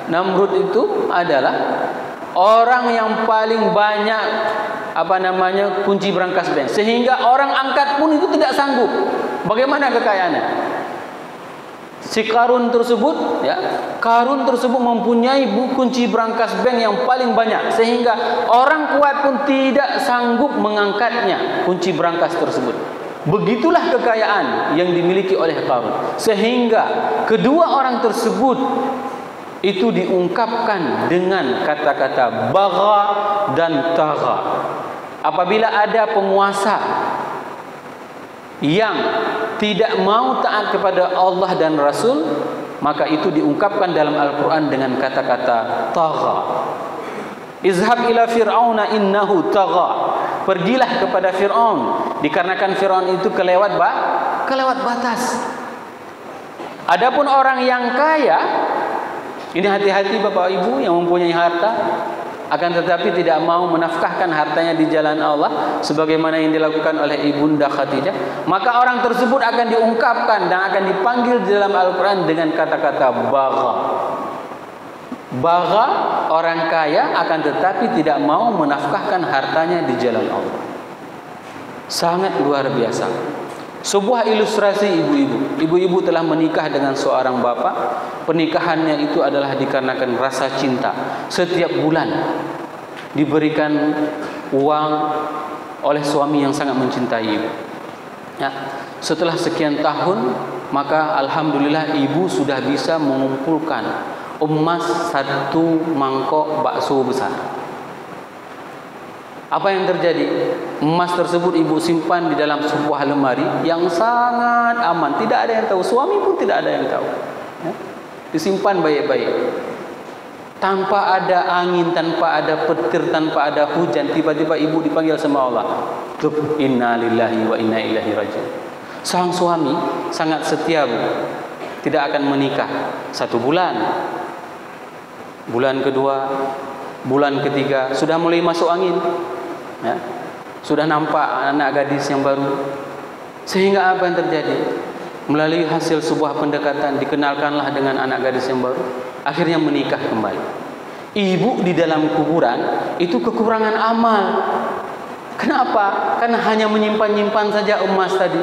Namrud itu adalah orang yang paling banyak kunci brankas bank, sehingga orang angkat pun itu tidak sanggup. Bagaimana kekayaannya? Si Qarun tersebut, Qarun tersebut mempunyai kunci brankas bank yang paling banyak, sehingga orang kuat pun tidak sanggup mengangkatnya kunci brankas tersebut. Begitulah kekayaan yang dimiliki oleh Qarun, sehingga kedua orang tersebut itu diungkapkan dengan kata-kata bagha dan tagha. Apabila ada penguasa yang tidak mau taat kepada Allah dan Rasul, maka itu diungkapkan dalam Al-Quran dengan kata-kata tagha. Izhab ila fir'auna innahu tagha. Pergilah kepada Fir'aun, dikarenakan Fir'aun itu kelewat batas. Adapun orang yang kaya, ini hati-hati Bapak Ibu yang mempunyai harta, akan tetapi tidak mau menafkahkan hartanya di jalan Allah sebagaimana yang dilakukan oleh Ibunda Khadijah, maka orang tersebut akan diungkapkan dan akan dipanggil di dalam Al-Quran dengan kata-kata bagha. Bagha, orang kaya akan tetapi tidak mau menafkahkan hartanya di jalan Allah. Sangat luar biasa. Sebuah ilustrasi ibu-ibu. Ibu-ibu telah menikah dengan seorang bapak. Pernikahannya itu adalah dikarenakan rasa cinta. Setiap bulan diberikan uang oleh suami yang sangat mencintai ibu. Setelah sekian tahun, maka alhamdulillah ibu sudah bisa mengumpulkan emas 1 mangkok bakso besar. Apa yang terjadi? Emas tersebut ibu simpan di dalam sebuah lemari yang sangat aman. Tidak ada yang tahu. Suami pun tidak ada yang tahu. Disimpan baik-baik. Tanpa ada angin, tanpa ada petir, tanpa ada hujan, tiba-tiba ibu dipanggil sama Allah. Inna lillahi wa inna ilaihi raji'un. Sang suami sangat setia, Bu. Tidak akan menikah 1 bulan. Bulan kedua, bulan ketiga sudah mulai masuk angin. Sudah nampak anak gadis yang baru. Sehingga apa yang terjadi? Melalui hasil sebuah pendekatan dikenalkanlah dengan anak gadis yang baru. Akhirnya menikah kembali. Ibu di dalam kuburan itu kekurangan amal. Kenapa? Karena hanya menyimpan-nyimpan saja emas tadi.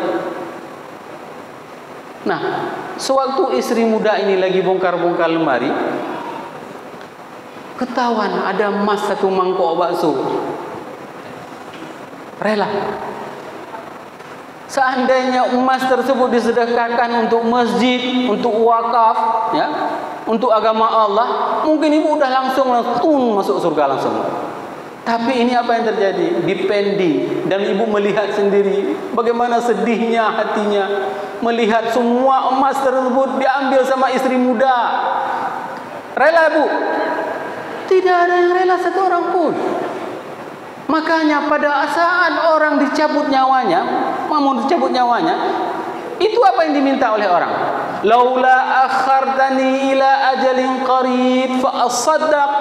Nah, sewaktu istri muda ini lagi bongkar-bongkar lemari, ketahuan ada emas 1 mangkok bakso. Rela. Seandainya emas tersebut disedekahkan untuk masjid, untuk wakaf, untuk agama Allah, mungkin ibu udah langsung masuk surga langsung. Tapi ini apa yang terjadi? Dipending, dan ibu melihat sendiri bagaimana sedihnya hatinya melihat semua emas tersebut diambil sama istri muda. Rela, Bu? Tidak ada yang rela, 1 orang pun. Makanya pada saat orang dicabut nyawanya, itu apa yang diminta oleh orang? Laula akhartani ila ajalin qarib fa asaddaq.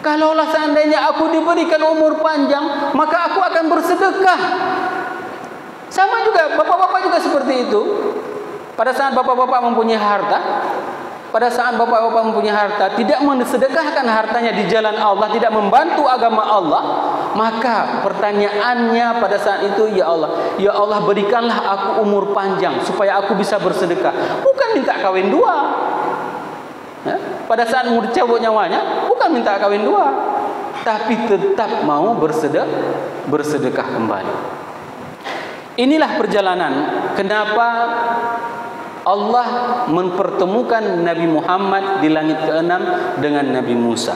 Kalaulah seandainya aku diberikan umur panjang, maka aku akan bersedekah. Sama juga bapak-bapak juga seperti itu. Pada saat bapak-bapak mempunyai harta, tidak mensedekahkan hartanya di jalan Allah, tidak membantu agama Allah, maka pertanyaannya pada saat itu, ya Allah berikanlah aku umur panjang supaya aku bisa bersedekah. Bukan minta kawin 2. Pada saat mau dicabut nyawanya, bukan minta kawin 2, tapi tetap mau bersedekah kembali. Inilah perjalanan kenapa Allah mempertemukan Nabi Muhammad di langit ke-6 dengan Nabi Musa.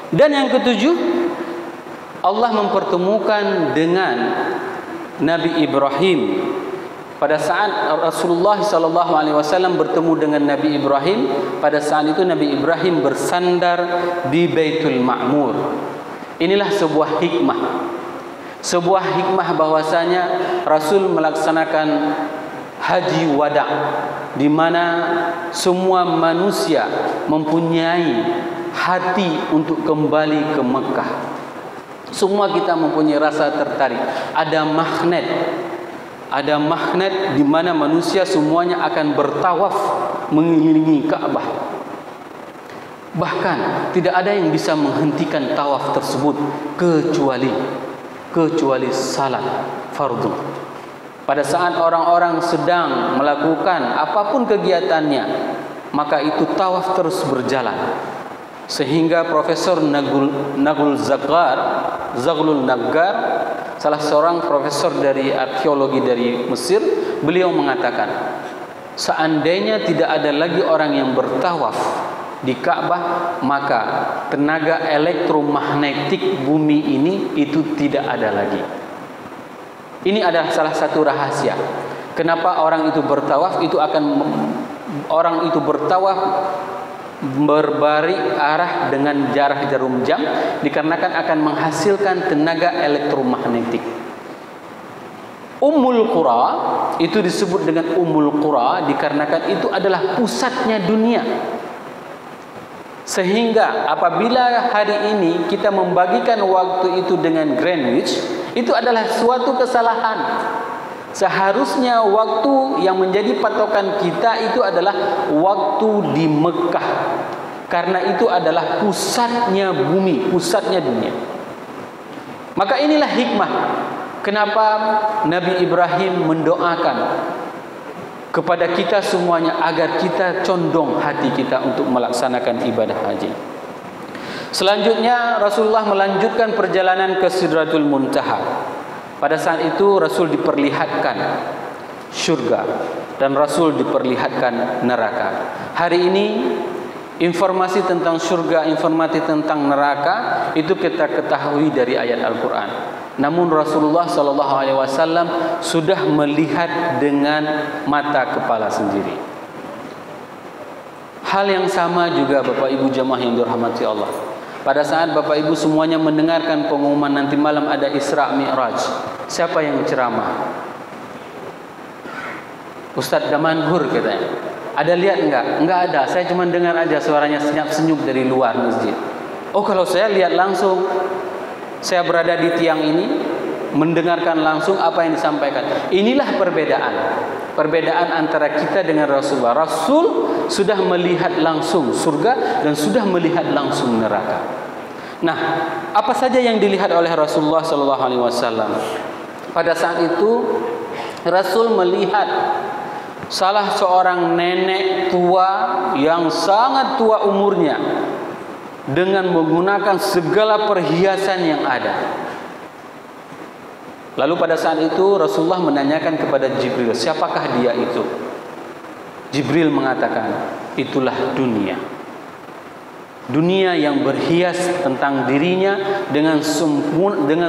Dan yang ke-7, Allah mempertemukan dengan Nabi Ibrahim. Pada saat Rasulullah SAW bertemu dengan Nabi Ibrahim, pada saat itu Nabi Ibrahim bersandar di Baitul Ma'mur. Inilah sebuah hikmah. Sebuah hikmah bahwasanya Rasul melaksanakan haji wada, di mana semua manusia mempunyai hati untuk kembali ke Mekah. Semua kita mempunyai rasa tertarik. Ada magnet di mana manusia semuanya akan bertawaf mengelilingi Ka'bah. Bahkan tidak ada yang bisa menghentikan tawaf tersebut kecuali salat fardu. Pada saat orang-orang sedang melakukan apapun kegiatannya, maka itu tawaf terus berjalan. Sehingga Profesor Zaghlul Naggar, salah seorang profesor dari arkeologi dari Mesir, beliau mengatakan, seandainya tidak ada lagi orang yang bertawaf di Ka'bah, maka tenaga elektromagnetik bumi ini itu tidak ada lagi. Ini adalah salah satu rahasia. Kenapa orang itu bertawaf berbalik arah dengan jarak jarum jam, dikarenakan akan menghasilkan tenaga elektromagnetik. Ummul Qura itu disebut dengan Ummul Qura dikarenakan itu adalah pusatnya dunia. Sehingga apabila hari ini kita membagikan waktu itu dengan Greenwich, itu adalah suatu kesalahan. Seharusnya waktu yang menjadi patokan kita itu adalah waktu di Mekah, karena itu adalah pusatnya bumi, pusatnya dunia. Maka inilah hikmah kenapa Nabi Ibrahim mendoakan kepada kita semuanya agar kita condong hati kita untuk melaksanakan ibadah haji. Selanjutnya Rasulullah melanjutkan perjalanan ke Sidratul Muntaha. Pada saat itu Rasul diperlihatkan syurga dan Rasul diperlihatkan neraka. Hari ini informasi tentang syurga, informasi tentang neraka itu kita ketahui dari ayat Al-Quran. Namun Rasulullah SAW sudah melihat dengan mata kepala sendiri. Hal yang sama juga Bapak Ibu jamaah yang dirahmati Allah. Pada saat Bapak Ibu semuanya mendengarkan pengumuman nanti malam ada Isra Mi'raj, siapa yang ceramah? Ustadz Damanhur katanya. Ada lihat enggak? Enggak ada. Saya cuma dengar aja suaranya senyap-senyup dari luar masjid. Oh, kalau saya lihat langsung, saya berada di tiang ini, mendengarkan langsung apa yang disampaikan. Inilah perbedaan antara kita dengan Rasulullah. Rasul sudah melihat langsung surga dan sudah melihat langsung neraka. Nah, apa saja yang dilihat oleh Rasulullah SAW? Pada saat itu Rasul melihat salah seorang nenek tua yang sangat tua umurnya dengan menggunakan segala perhiasan yang ada. Lalu pada saat itu Rasulullah menanyakan kepada Jibril, siapakah dia itu? Jibril mengatakan, itulah dunia. Dunia yang berhias tentang dirinya dengan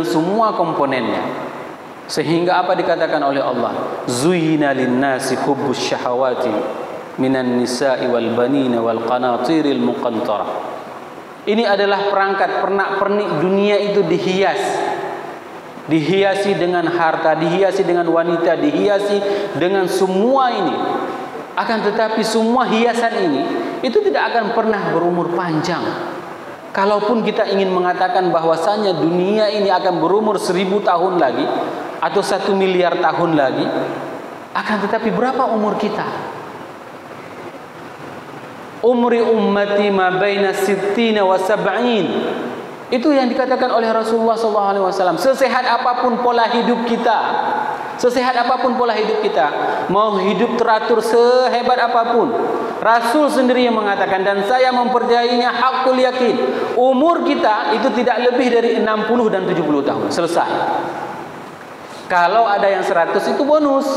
semua komponennya. Sehingga apa dikatakan oleh Allah? Zuyyina lin-nasi hubbus syahawati minan nisa'i wal banina wal qanatiril muqantarah. Ini adalah perangkat pernak-pernik dunia itu dihiasi dengan harta, dihiasi dengan wanita, dihiasi dengan semua ini. Akan tetapi semua hiasan ini itu tidak akan pernah berumur panjang. Kalaupun kita ingin mengatakan bahwasannya dunia ini akan berumur 1000 tahun lagi atau 1 miliar tahun lagi, akan tetapi berapa umur kita? Umri ummati ma baina sittina wa sab'in. Itu yang dikatakan oleh Rasulullah SAW. Sesehat apapun pola hidup kita, mau hidup teratur sehebat apapun, Rasul sendiri yang mengatakan, dan saya mempercayainya hakul yakin, umur kita itu tidak lebih dari 60 dan 70 tahun. Selesai. Kalau ada yang 100 itu bonus.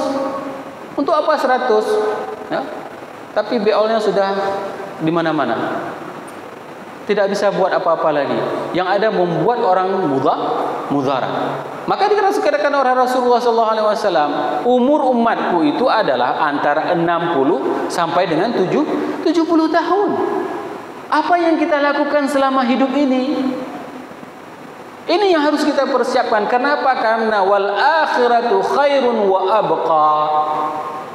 Untuk apa 100? Ya. Tapi beolnya sudah di mana-mana. Tidak bisa buat apa-apa lagi. Yang ada membuat orang mudhara. Maka dikatakan oleh Rasulullah SAW, umur umatku itu adalah antara 60 sampai dengan 70 tahun. Apa yang kita lakukan selama hidup ini? Ini yang harus kita persiapkan. Kenapa? Karena wal akhiratu khairun wa abqa.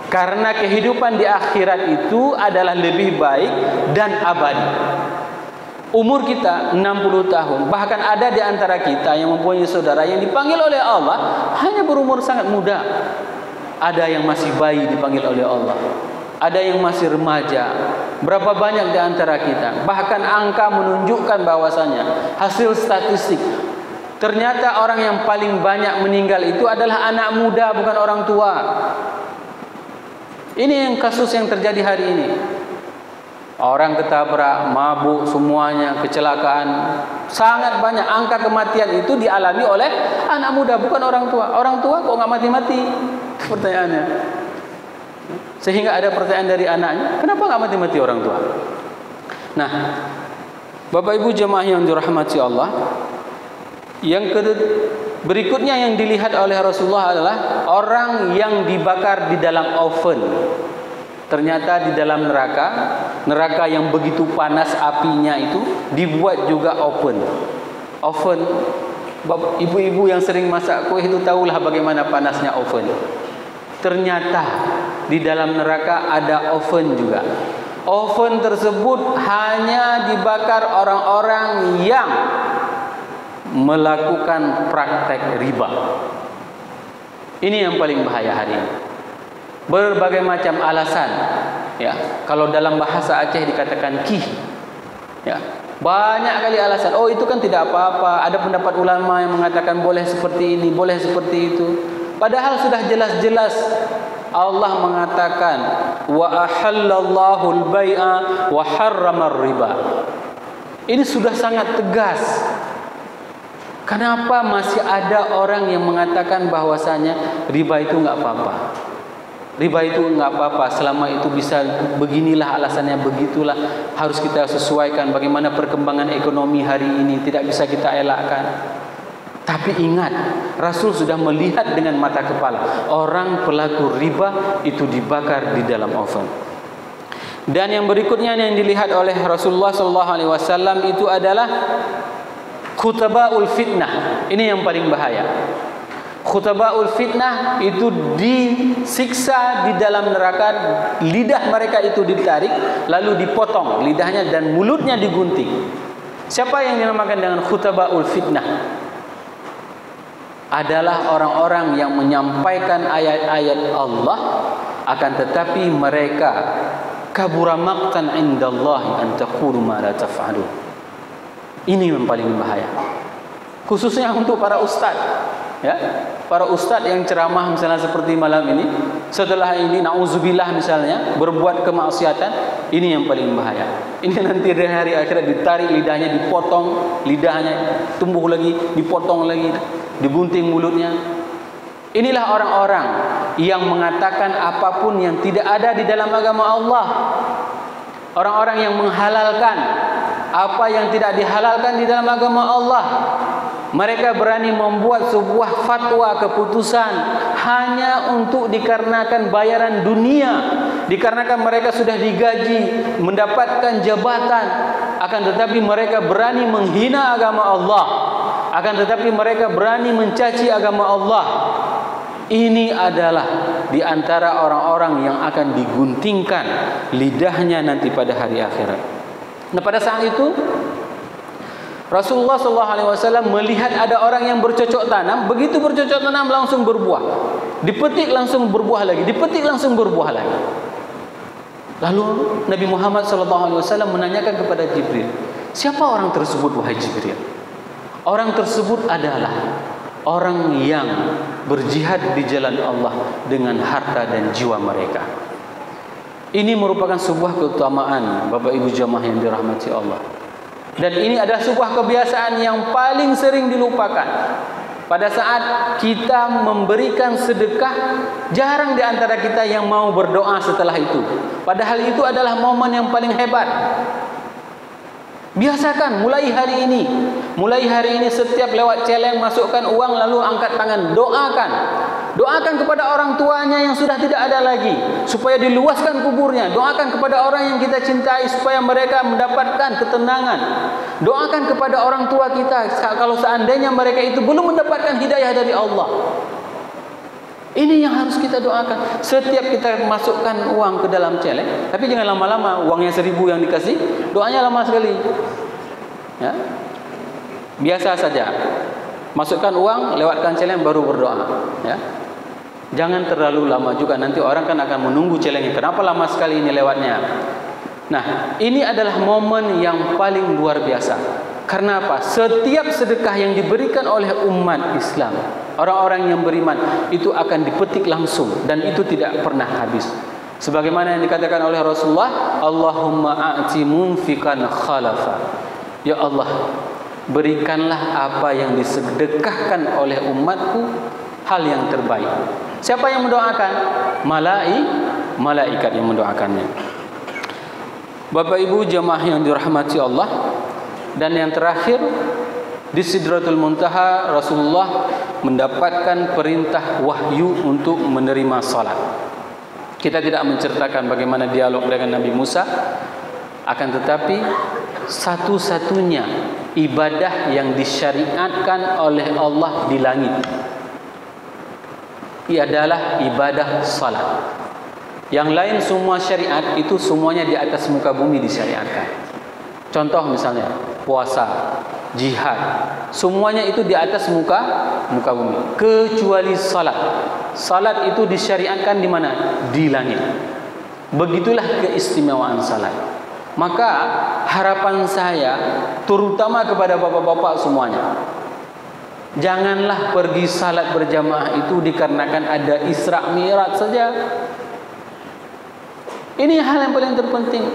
Karena kehidupan di akhirat itu adalah lebih baik dan abadi. Umur kita 60 tahun. Bahkan ada di antara kita yang mempunyai saudara yang dipanggil oleh Allah hanya berumur sangat muda. Ada yang masih bayi dipanggil oleh Allah. ada yang masih remaja. Berapa banyak di antara kita, bahkan angka menunjukkan bahwasanya hasil statistik, ternyata orang yang paling banyak meninggal itu adalah anak muda, bukan orang tua. Ini yang kasus yang terjadi hari ini. Orang ketabrak, mabuk semuanya, kecelakaan. Sangat banyak angka kematian itu dialami oleh anak muda, bukan orang tua. Orang tua kok nggak mati-mati? Pertanyaannya. Sehingga ada pertanyaan dari anaknya, kenapa nggak mati-mati orang tua? Nah, Bapak Ibu jemaah yang dirahmati Allah, yang berikutnya yang dilihat oleh Rasulullah adalah orang yang dibakar di dalam oven. Ternyata di dalam neraka yang begitu panas apinya itu dibuat juga oven. Oven, ibu-ibu yang sering masak kue itu tahulah bagaimana panasnya oven. Ternyata di dalam neraka ada oven juga. Oven tersebut hanya dibakar orang-orang yang melakukan praktek riba. Ini yang paling bahaya hari ini. Berbagai macam alasan, ya. Kalau dalam bahasa Aceh dikatakan kih, ya. Banyak kali alasan. Oh, itu kan tidak apa-apa. Ada pendapat ulama yang mengatakan boleh seperti ini, boleh seperti itu. Padahal sudah jelas-jelas Allah mengatakan wa ahallallahu al-bai'a wa harrama ar-riba. Ini sudah sangat tegas. Kenapa masih ada orang yang mengatakan bahwasanya riba itu enggak apa-apa? Riba itu enggak apa-apa, selama itu bisa beginilah alasannya, begitulah, harus kita sesuaikan bagaimana perkembangan ekonomi hari ini, tidak bisa kita elakkan. Tapi ingat, Rasul sudah melihat dengan mata kepala orang pelaku riba itu dibakar di dalam oven. Dan yang berikutnya yang dilihat oleh Rasulullah SAW itu adalah khutabaul fitnah. Ini yang paling bahaya. Khutabaul fitnah itu disiksa di dalam neraka, lidah mereka itu ditarik lalu dipotong lidahnya dan mulutnya digunting. Siapa yang dinamakan dengan khutabaul fitnah? Adalah orang-orang yang menyampaikan ayat-ayat Allah, akan tetapi mereka kabura maqtan indallahi an taqulu ma la taf'alun. Ini yang paling bahaya. Khususnya untuk para ustaz. Ya, para ustaz yang ceramah misalnya seperti malam ini, setelah ini nauzubillah misalnya berbuat kemaksiatan, ini yang paling bahaya. Ini nanti di hari akhirat ditarik lidahnya, dipotong lidahnya, tumbuh lagi, dipotong lagi, digunting mulutnya. Inilah orang-orang yang mengatakan apapun yang tidak ada di dalam agama Allah. Orang-orang yang menghalalkan apa yang tidak dihalalkan di dalam agama Allah. Mereka berani membuat sebuah fatwa keputusan hanya untuk dikarenakan bayaran dunia, dikarenakan mereka sudah digaji, mendapatkan jabatan, akan tetapi mereka berani menghina agama Allah, akan tetapi mereka berani mencaci agama Allah. Ini adalah di antara orang-orang yang akan diguntingkan lidahnya nanti pada hari akhirat. Nah, pada saat itu Rasulullah SAW melihat ada orang yang bercocok tanam. Begitu bercocok tanam langsung berbuah, dipetik langsung berbuah lagi, dipetik langsung berbuah lagi. Lalu Nabi Muhammad SAW menanyakan kepada Jibril, siapa orang tersebut wahai Jibril? Orang tersebut adalah orang yang berjihad di jalan Allah dengan harta dan jiwa mereka. Ini merupakan sebuah keutamaan, Bapak Ibu jamaah yang dirahmati Allah. Dan ini adalah sebuah kebiasaan yang paling sering dilupakan. Pada saat kita memberikan sedekah, jarang di antara kita yang mau berdoa setelah itu. Padahal itu adalah momen yang paling hebat. Biasakan mulai hari ini setiap lewat celeng masukkan uang lalu angkat tangan, doakan kepada orang tuanya yang sudah tidak ada lagi supaya diluaskan kuburnya. Doakan kepada orang yang kita cintai supaya mereka mendapatkan ketenangan. Doakan kepada orang tua kita kalau seandainya mereka itu belum mendapatkan hidayah dari Allah. Ini yang harus kita doakan. Setiap kita masukkan uang ke dalam celeng, tapi jangan lama-lama, uangnya 1.000 yang dikasih, doanya lama sekali. Ya. Biasa saja. Masukkan uang, lewatkan celeng baru berdoa, ya. Jangan terlalu lama juga, nanti orang kan akan menunggu celengnya. Kenapa lama sekali ini lewatnya? Nah, ini adalah momen yang paling luar biasa. Karena apa? Setiap sedekah yang diberikan oleh umat Islam, orang-orang yang beriman, itu akan dipetik langsung dan itu tidak pernah habis. Sebagaimana yang dikatakan oleh Rasulullah, Allahumma a'ti munfiqan khalafa. Ya Allah, berikanlah apa yang disedekahkan oleh umatku hal yang terbaik. Siapa yang mendoakan? Malaikat yang mendoakannya. Bapak Ibu jemaah yang dirahmati Allah, dan yang terakhir di Sidratul Muntaha Rasulullah mendapatkan perintah wahyu untuk menerima salat. Kita tidak menceritakan bagaimana dialog dengan Nabi Musa, akan tetapi satu-satunya ibadah yang disyariatkan oleh Allah di langit adalah ibadah salat. Yang lain semua syariat itu semuanya di atas muka bumi disyariatkan. Contoh misalnya puasa, jihad, semuanya itu di atas muka bumi, kecuali salat. Salat itu disyariatkan di mana? Di langit. Begitulah keistimewaan salat. Maka harapan saya terutama kepada bapak-bapak semuanya, janganlah pergi salat berjamaah itu dikarenakan ada Isra Mi'raj saja. Ini hal yang paling terpenting.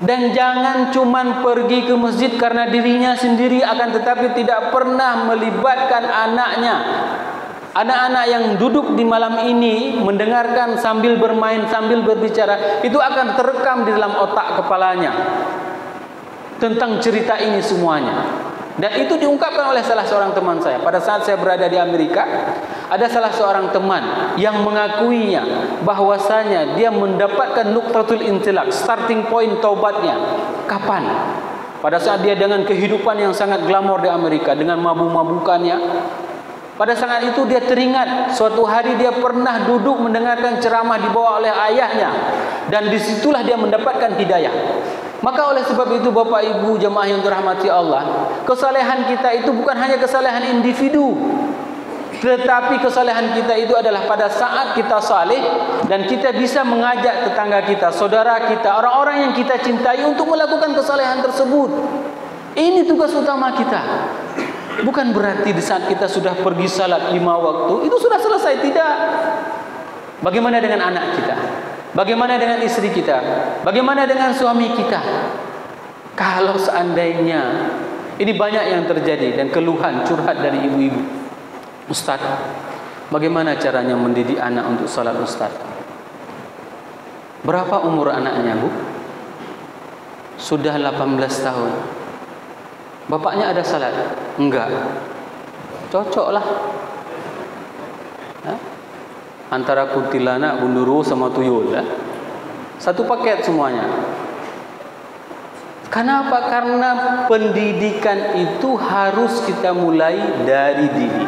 Dan jangan cuman pergi ke masjid karena dirinya sendiri, akan tetapi tidak pernah melibatkan anaknya. Anak-anak yang duduk di malam ini mendengarkan sambil bermain, sambil berbicara, itu akan terekam di dalam otak kepalanya tentang cerita ini semuanya. Dan itu diungkapkan oleh salah seorang teman saya. Pada saat saya berada di Amerika, ada salah seorang teman yang mengakuinya bahwasanya dia mendapatkan nuqtatul intilaq, starting point taubatnya. Kapan? Pada saat dia dengan kehidupan yang sangat glamor di Amerika, dengan mabuk-mabukannya. Pada saat itu dia teringat suatu hari dia pernah duduk mendengarkan ceramah dibawa oleh ayahnya, dan disitulah dia mendapatkan hidayah. Maka oleh sebab itu Bapak Ibu jemaah yang dirahmati Allah, kesalehan kita itu bukan hanya kesalehan individu, tetapi kesalehan kita itu adalah pada saat kita saleh dan kita bisa mengajak tetangga kita, saudara kita, orang-orang yang kita cintai untuk melakukan kesalehan tersebut. Ini tugas utama kita. Bukan berarti di saat kita sudah pergi salat 5 waktu itu sudah selesai, tidak. Bagaimana dengan anak kita? Bagaimana dengan istri kita? Bagaimana dengan suami kita? Kalau seandainya ini banyak yang terjadi dan keluhan curhat dari ibu-ibu, Ustaz, bagaimana caranya mendidik anak untuk salat Ustaz? Berapa umur anaknya, Bu? Sudah 18 tahun. Bapaknya ada salat? Enggak. Cocoklah. Antara kuntilanak, gundurwo sama tuyul, satu paket semuanya. Kenapa? Karena pendidikan itu harus kita mulai dari dini.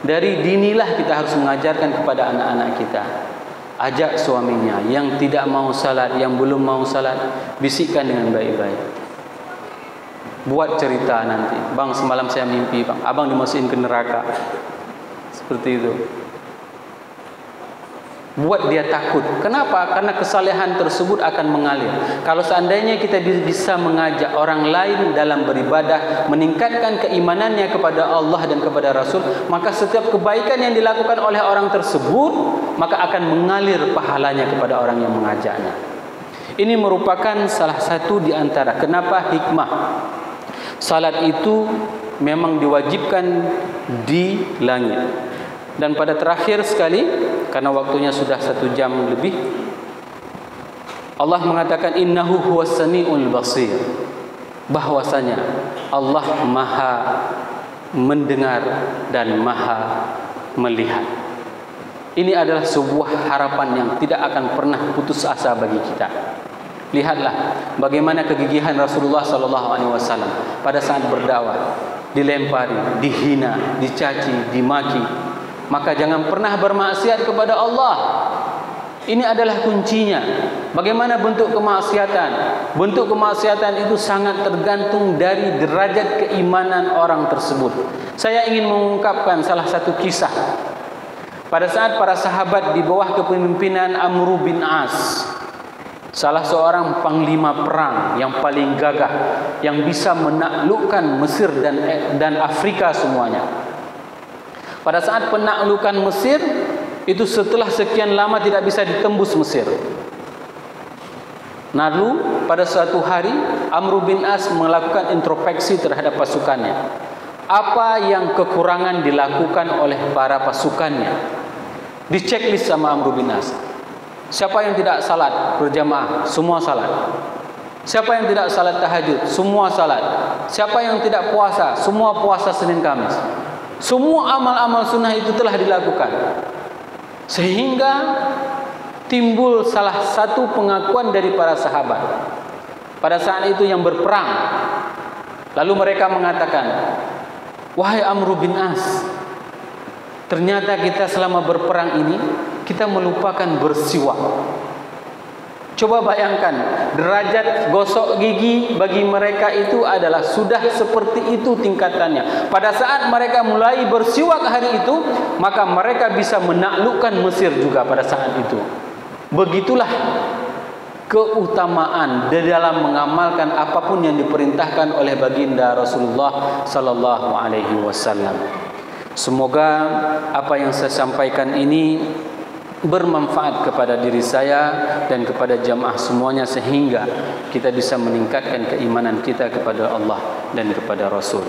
Dari dinilah kita harus mengajarkan kepada anak-anak kita. Ajak suaminya yang tidak mau salat, yang belum mau salat, bisikkan dengan baik-baik. Buat cerita nanti, bang semalam saya mimpi bang, abang dimasukin ke neraka. Seperti itu. Buat dia takut. Kenapa? Karena kesalehan tersebut akan mengalir. Kalau seandainya kita bisa mengajak orang lain dalam beribadah, meningkatkan keimanannya kepada Allah dan kepada Rasul, maka setiap kebaikan yang dilakukan oleh orang tersebut, maka akan mengalir pahalanya kepada orang yang mengajaknya. Ini merupakan salah satu di antara kenapa hikmah salat itu memang diwajibkan di langit. Dan pada terakhir sekali, karena waktunya sudah 1 jam lebih, Allah mengatakan innahu huwas samiul basir, bahwasanya Allah Maha mendengar dan Maha melihat. Ini adalah sebuah harapan yang tidak akan pernah putus asa bagi kita. Lihatlah bagaimana kegigihan Rasulullah SAW pada saat berdakwah, dilempari, dihina, dicaci, dimaki. Maka jangan pernah bermaksiat kepada Allah. Ini adalah kuncinya. Bagaimana bentuk kemaksiatan? Bentuk kemaksiatan itu sangat tergantung dari derajat keimanan orang tersebut. Saya ingin mengungkapkan salah satu kisah. pada saat para sahabat di bawah kepemimpinan Amr bin As, salah seorang panglima perang yang paling gagah, yang bisa menaklukkan Mesir dan Afrika semuanya. Pada saat penaklukan Mesir itu, setelah sekian lama tidak bisa ditembus Mesir. Lalu pada suatu hari Amr bin As melakukan introspeksi terhadap pasukannya. Apa yang kekurangan dilakukan oleh para pasukannya? Diceklis sama Amr bin As. Siapa yang tidak salat berjamaah? Semua salat. Siapa yang tidak salat tahajud? Semua salat. Siapa yang tidak puasa? Semua puasa Senin Kamis. Semua amal-amal sunnah itu telah dilakukan. Sehingga timbul salah satu pengakuan dari para sahabat pada saat itu yang berperang. Lalu mereka mengatakan, wahai Amr bin As, ternyata kita selama berperang ini kita melupakan bersiwak. Coba bayangkan, derajat gosok gigi bagi mereka itu adalah sudah seperti itu tingkatannya. Pada saat mereka mulai bersiwak hari itu, maka mereka bisa menaklukkan Mesir juga pada saat itu. Begitulah keutamaan di dalam mengamalkan apapun yang diperintahkan oleh baginda Rasulullah sallallahu alaihi wasallam. Semoga apa yang saya sampaikan ini bermanfaat kepada diri saya dan kepada jamaah semuanya, sehingga kita bisa meningkatkan keimanan kita kepada Allah dan kepada Rasul.